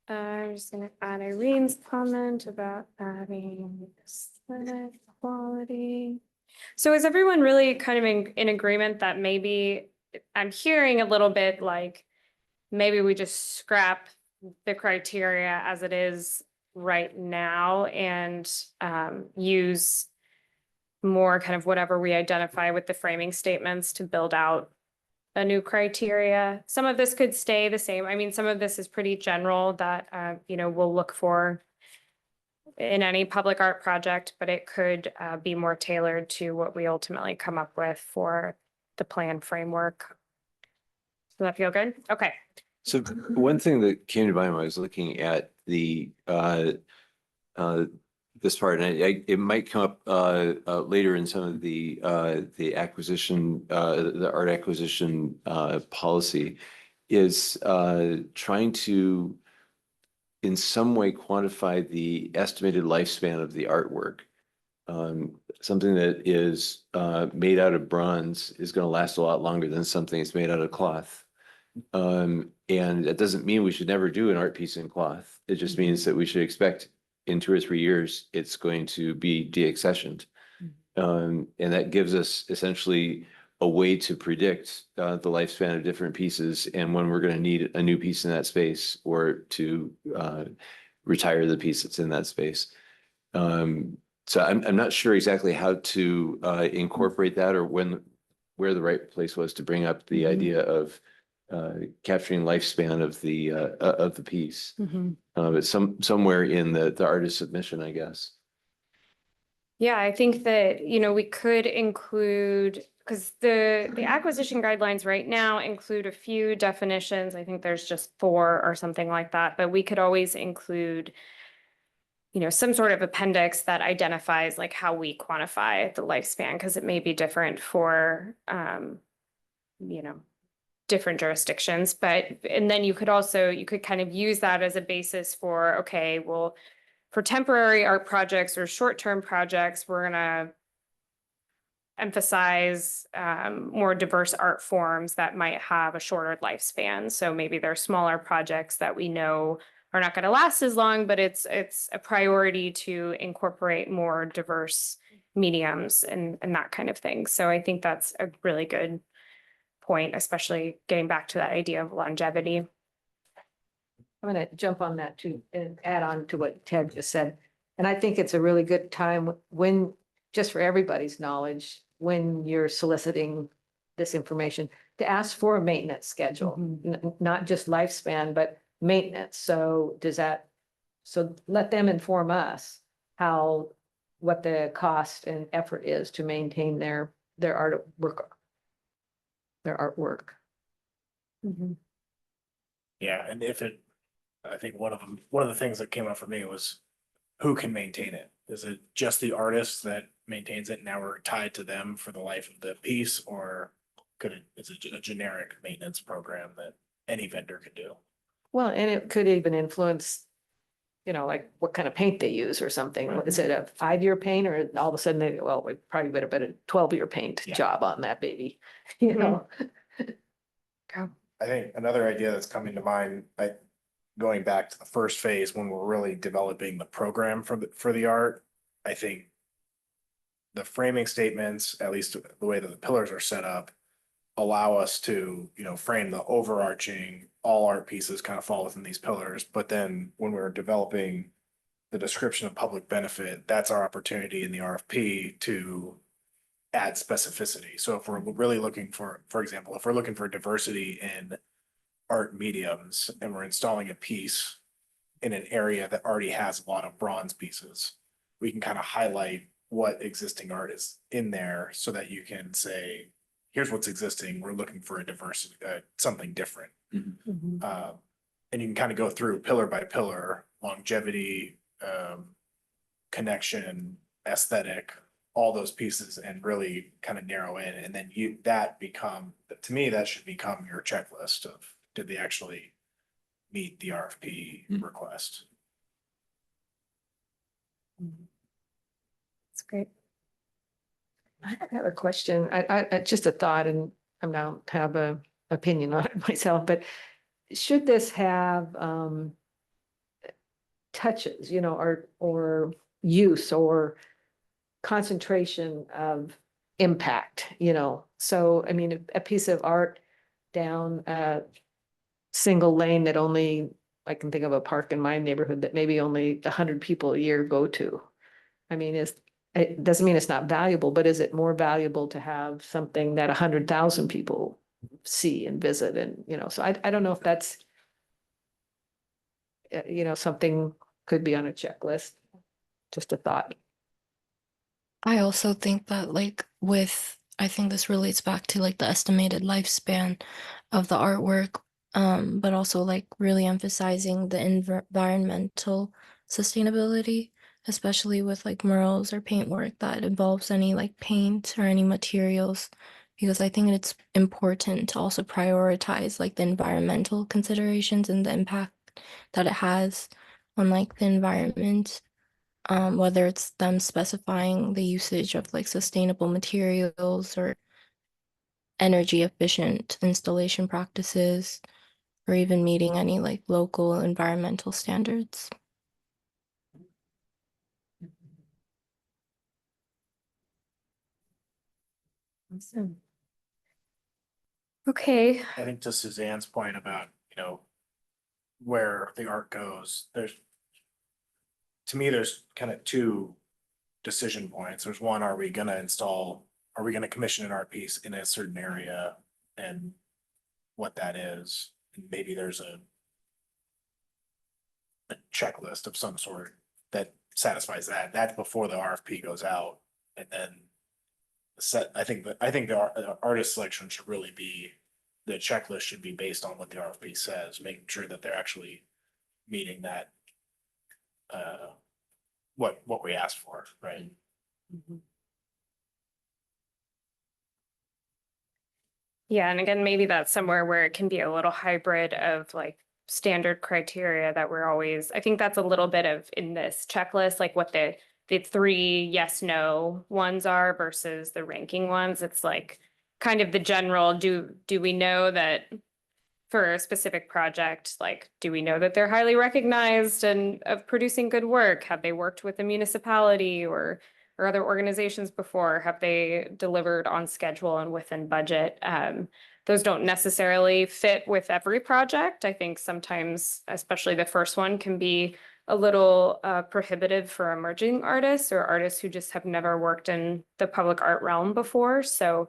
I'm just gonna add Irene's comment about adding aesthetic quality. So is everyone really kind of in agreement that maybe I'm hearing a little bit like maybe we just scrap the criteria as it is right now and use more kind of whatever we identify with the framing statements to build out a new criteria. Some of this could stay the same. I mean, some of this is pretty general that, you know, we'll look for in any public art project, but it could be more tailored to what we ultimately come up with for the plan framework. Does that feel good? Okay. So one thing that came to mind when I was looking at the this part, and it might come up later in some of the acquisition, the art acquisition policy, is trying to in some way quantify the estimated lifespan of the artwork. Something that is made out of bronze is going to last a lot longer than something that's made out of cloth. And that doesn't mean we should never do an art piece in cloth. It just means that we should expect in 2 or 3 years, it's going to be deaccessioned. And that gives us essentially a way to predict the lifespan of different pieces and when we're going to need a new piece in that space or to retire the piece that's in that space. So I'm not sure exactly how to incorporate that or where the right place was to bring up the idea of capturing lifespan of the piece. But somewhere in the artist submission, I guess. Yeah, I think that, we could include, because the acquisition guidelines right now include a few definitions. I think there's just 4 or something like that, but we could always include, some sort of appendix that identifies like how we quantify the lifespan, because it may be different for, different jurisdictions. And then you could kind of use that as a basis for, okay, well, for temporary art projects or short-term projects, we're gonna emphasize more diverse art forms that might have a shorter lifespan. So maybe they're smaller projects that we know are not going to last as long, but it's a priority to incorporate more diverse mediums and that kind of thing. So I think that's a really good point, especially getting back to that idea of longevity. I'm going to jump on that too and add on to what Ted just said. And I think it's a really good time when, just for everybody's knowledge, when you're soliciting this information, to ask for a maintenance schedule, not just lifespan, but maintenance. So let them inform us what the cost and effort is to maintain their artwork. Yeah, and I think one of the things that came up for me was who can maintain it? Is it just the artist that maintains it? Now we're tied to them for the life of the piece, or is it a generic maintenance program that any vendor could do? Well, and it could even influence, like what kind of paint they use or something. Right. Is it a 5-year paint or all of a sudden we probably would have been a 12-year paint Yeah. job on that baby, you know? I think another idea that's coming to mind, going back to the first phase when we're really developing the program for the art, I think the framing statements, at least the way that the pillars are set up, allow us to, frame the overarching, all art pieces kind of fall within these pillars. But then when we're developing the description of public benefit, that's our opportunity in the RFP to add specificity. So if we're really looking for example, if we're looking for diversity in art mediums and we're installing a piece in an area that already has a lot of bronze pieces, we can kind of highlight what existing art is in there so that you can say, here's what's existing. We're looking for a diversity, something different. And you can kind of go through pillar by pillar, longevity, connection, aesthetic, all those pieces, and really kind of narrow in. And then to me, that should become your checklist of, did they actually meet the RFP request? That's great. I have a question. I just a thought, and I don't have a opinion on it myself, but should this have touches, or use or concentration of impact, So, I mean, a piece of art down a single lane that only, I can think of a park in my neighborhood that maybe only 100 people a year go to. I mean, it doesn't mean it's not valuable, but is it more valuable to have something that 100,000 people see and visit? And, so I don't know if that's, something could be on a checklist. Just a thought. I also think that I think this relates back to the estimated lifespan of the artwork, but also really emphasizing the environmental sustainability especially with like murals or paintwork that involves any like paint or any materials, because I think it's important to also prioritize like the environmental considerations and the impact that it has on like the environment. Whether it's them specifying the usage of like sustainable materials or energy efficient installation practices, or even meeting any like local environmental standards. Awesome. Okay, I think to Suzanne's point about, where the art goes, to me, there's kind of two decision points. There's one, are we gonna commission an art piece in a certain area and what that is? And maybe there's a checklist of some sort that satisfies that. That's before the RFP goes out. And then I think the artist selection should really be, the checklist should be based on what the RFP says, making sure that they're actually meeting that what we asked for, right? yeah, and again, maybe that's somewhere where it can be a little hybrid of like standard criteria that we're always, I think that's a little bit of in this checklist, like what the three yes, no ones are versus the ranking ones. It's like kind of the general, do we know that for a specific project, like, do we know that they're highly recognized and of producing good work? Have they worked with a municipality or other organizations before? Have they delivered on schedule and within budget? Those don't necessarily fit with every project. I think sometimes, especially the first one, can be a little prohibitive for emerging artists or artists who just have never worked in the public art realm before. So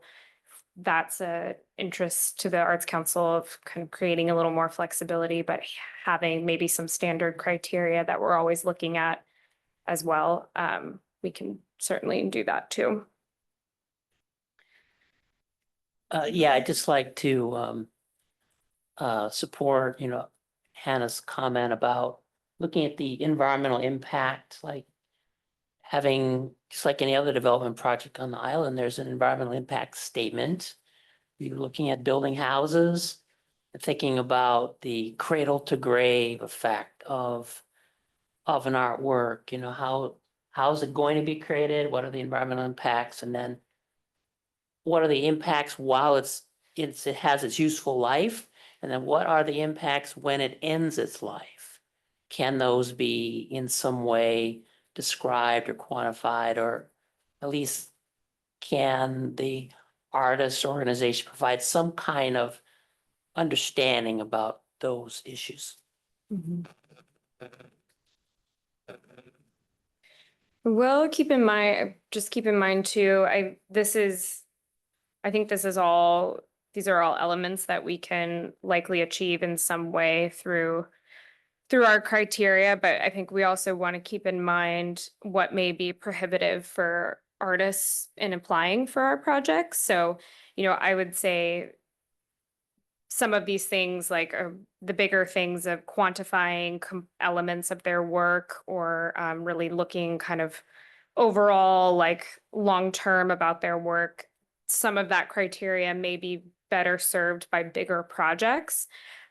that's a interest to the Arts Council of kind of creating a little more flexibility, but having maybe some standard criteria that we're always looking at as well. We can certainly do that too. Yeah, I'd just like to support, Hannah's comment about looking at the environmental impact, like having, just like any other development project on the island, there's an environmental impact statement. You're looking at building houses, thinking about the cradle to grave effect of an artwork, how is it going to be created? What are the environmental impacts? And then what are the impacts while it has its useful life? And then what are the impacts when it ends its life? Can those be in some way described or quantified, or at least can the artist organization provide some kind of understanding about those issues? Well, keep in mind too, I think these are all elements that we can likely achieve in some way through our criteria, but I think we also want to keep in mind what may be prohibitive for artists in applying for our projects. So, I would say some of these things, like the bigger things of quantifying elements of their work, or really looking kind of overall, like long-term about their work, some of that criteria may be better served by bigger projects.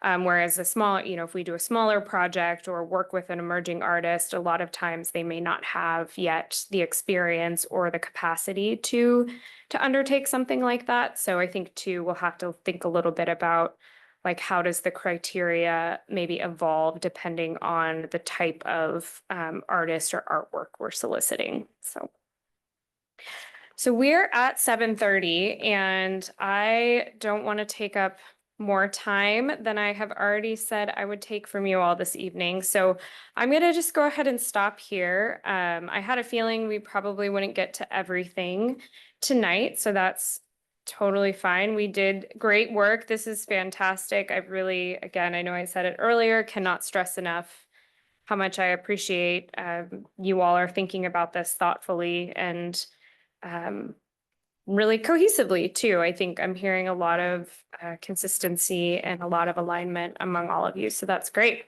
Whereas if we do a smaller project or work with an emerging artist, a lot of times they may not have yet the experience or the capacity to undertake something like that. So I think too, we'll have to think a little bit about like, how does the criteria maybe evolve depending on the type of artist or artwork we're soliciting. So we're at 7:30 and I don't want to take up more time than I have already said I would take from you all this evening. So I'm going to just go ahead and stop here. I had a feeling we probably wouldn't get to everything tonight, so that's totally fine. We did great work. This is fantastic. I've really, again, I know I said it earlier, cannot stress enough how much I appreciate you all are thinking about this thoughtfully and really cohesively too. I think I'm hearing a lot of consistency and a lot of alignment among all of you. So that's great.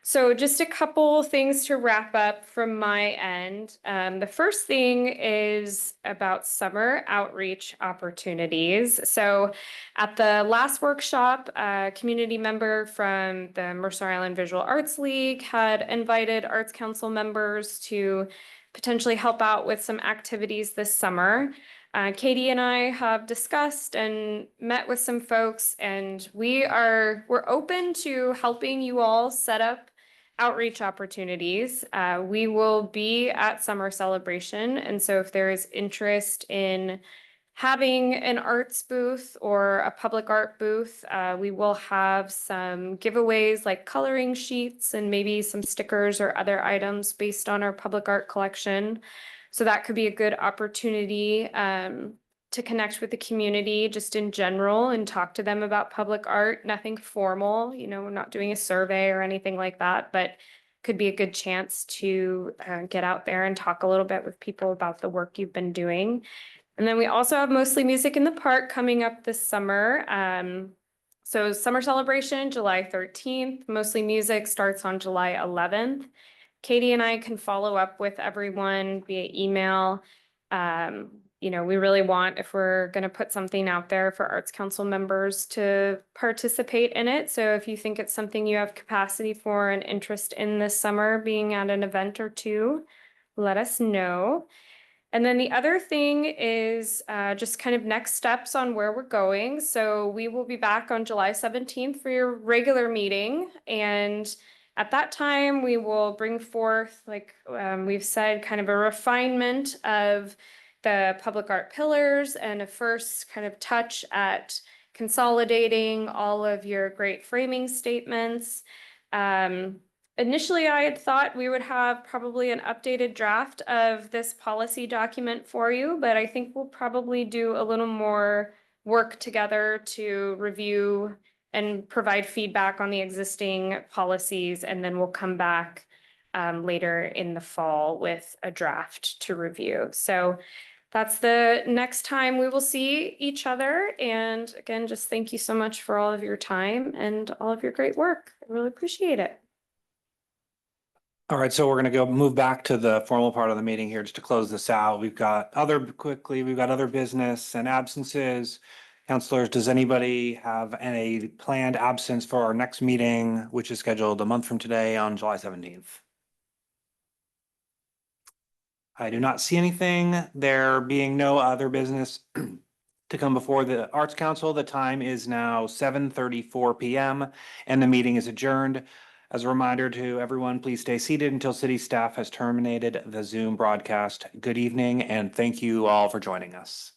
So just a couple things to wrap up from my end. The first thing is about summer outreach opportunities. So at the last workshop, a community member from the Mercer Island Visual Arts League had invited Arts Council members to potentially help out with some activities this summer. Katie and I have discussed and met with some folks, and we're open to helping you all set up outreach opportunities. We will be at Summer Celebration, and so if there is interest in having an arts booth or a public art booth, we will have some giveaways like coloring sheets and maybe some stickers or other items based on our public art collection. So that could be a good opportunity to connect with the community just in general and talk to them about public art. Nothing formal, we're not doing a survey or anything like that, but could be a good chance to get out there and talk a little bit with people about the work you've been doing. And then we also have Mostly Music in the Park coming up this summer. So Summer Celebration, July 13th. Mostly Music starts on July 11th. Katie and I can follow up with everyone via email. We really want, if we're going to put something out there for Arts Council members to participate in it. So if you think it's something you have capacity for and interest in this summer, being at an event or two, let us know. And then the other thing is just kind of next steps on where we're going. So we will be back on July 17th for your regular meeting. And at that time, we will bring forth, like we've said, kind of a refinement of the public art pillars and a first kind of touch at consolidating all of your great framing statements. Initially, I had thought we would have probably an updated draft of this policy document for you, but I think we'll probably do a little more work together to review and provide feedback on the existing policies, and then we'll come back later in the fall with a draft to review. So that's the next time we will see each other. And again, just thank you so much for all of your time and all of your great work. I really appreciate it. All right, so we're going to move back to the formal part of the meeting here just to close this out. We've got other business and absences. Counselors, does anybody have any planned absence for our next meeting, which is scheduled a month from today on July 17th? I do not see anything. There being no other business to come before the Arts Council, the time is now 7:34 p.m. and the meeting is adjourned. As a reminder to everyone, please stay seated until city staff has terminated the Zoom broadcast. Good evening, and thank you all for joining us.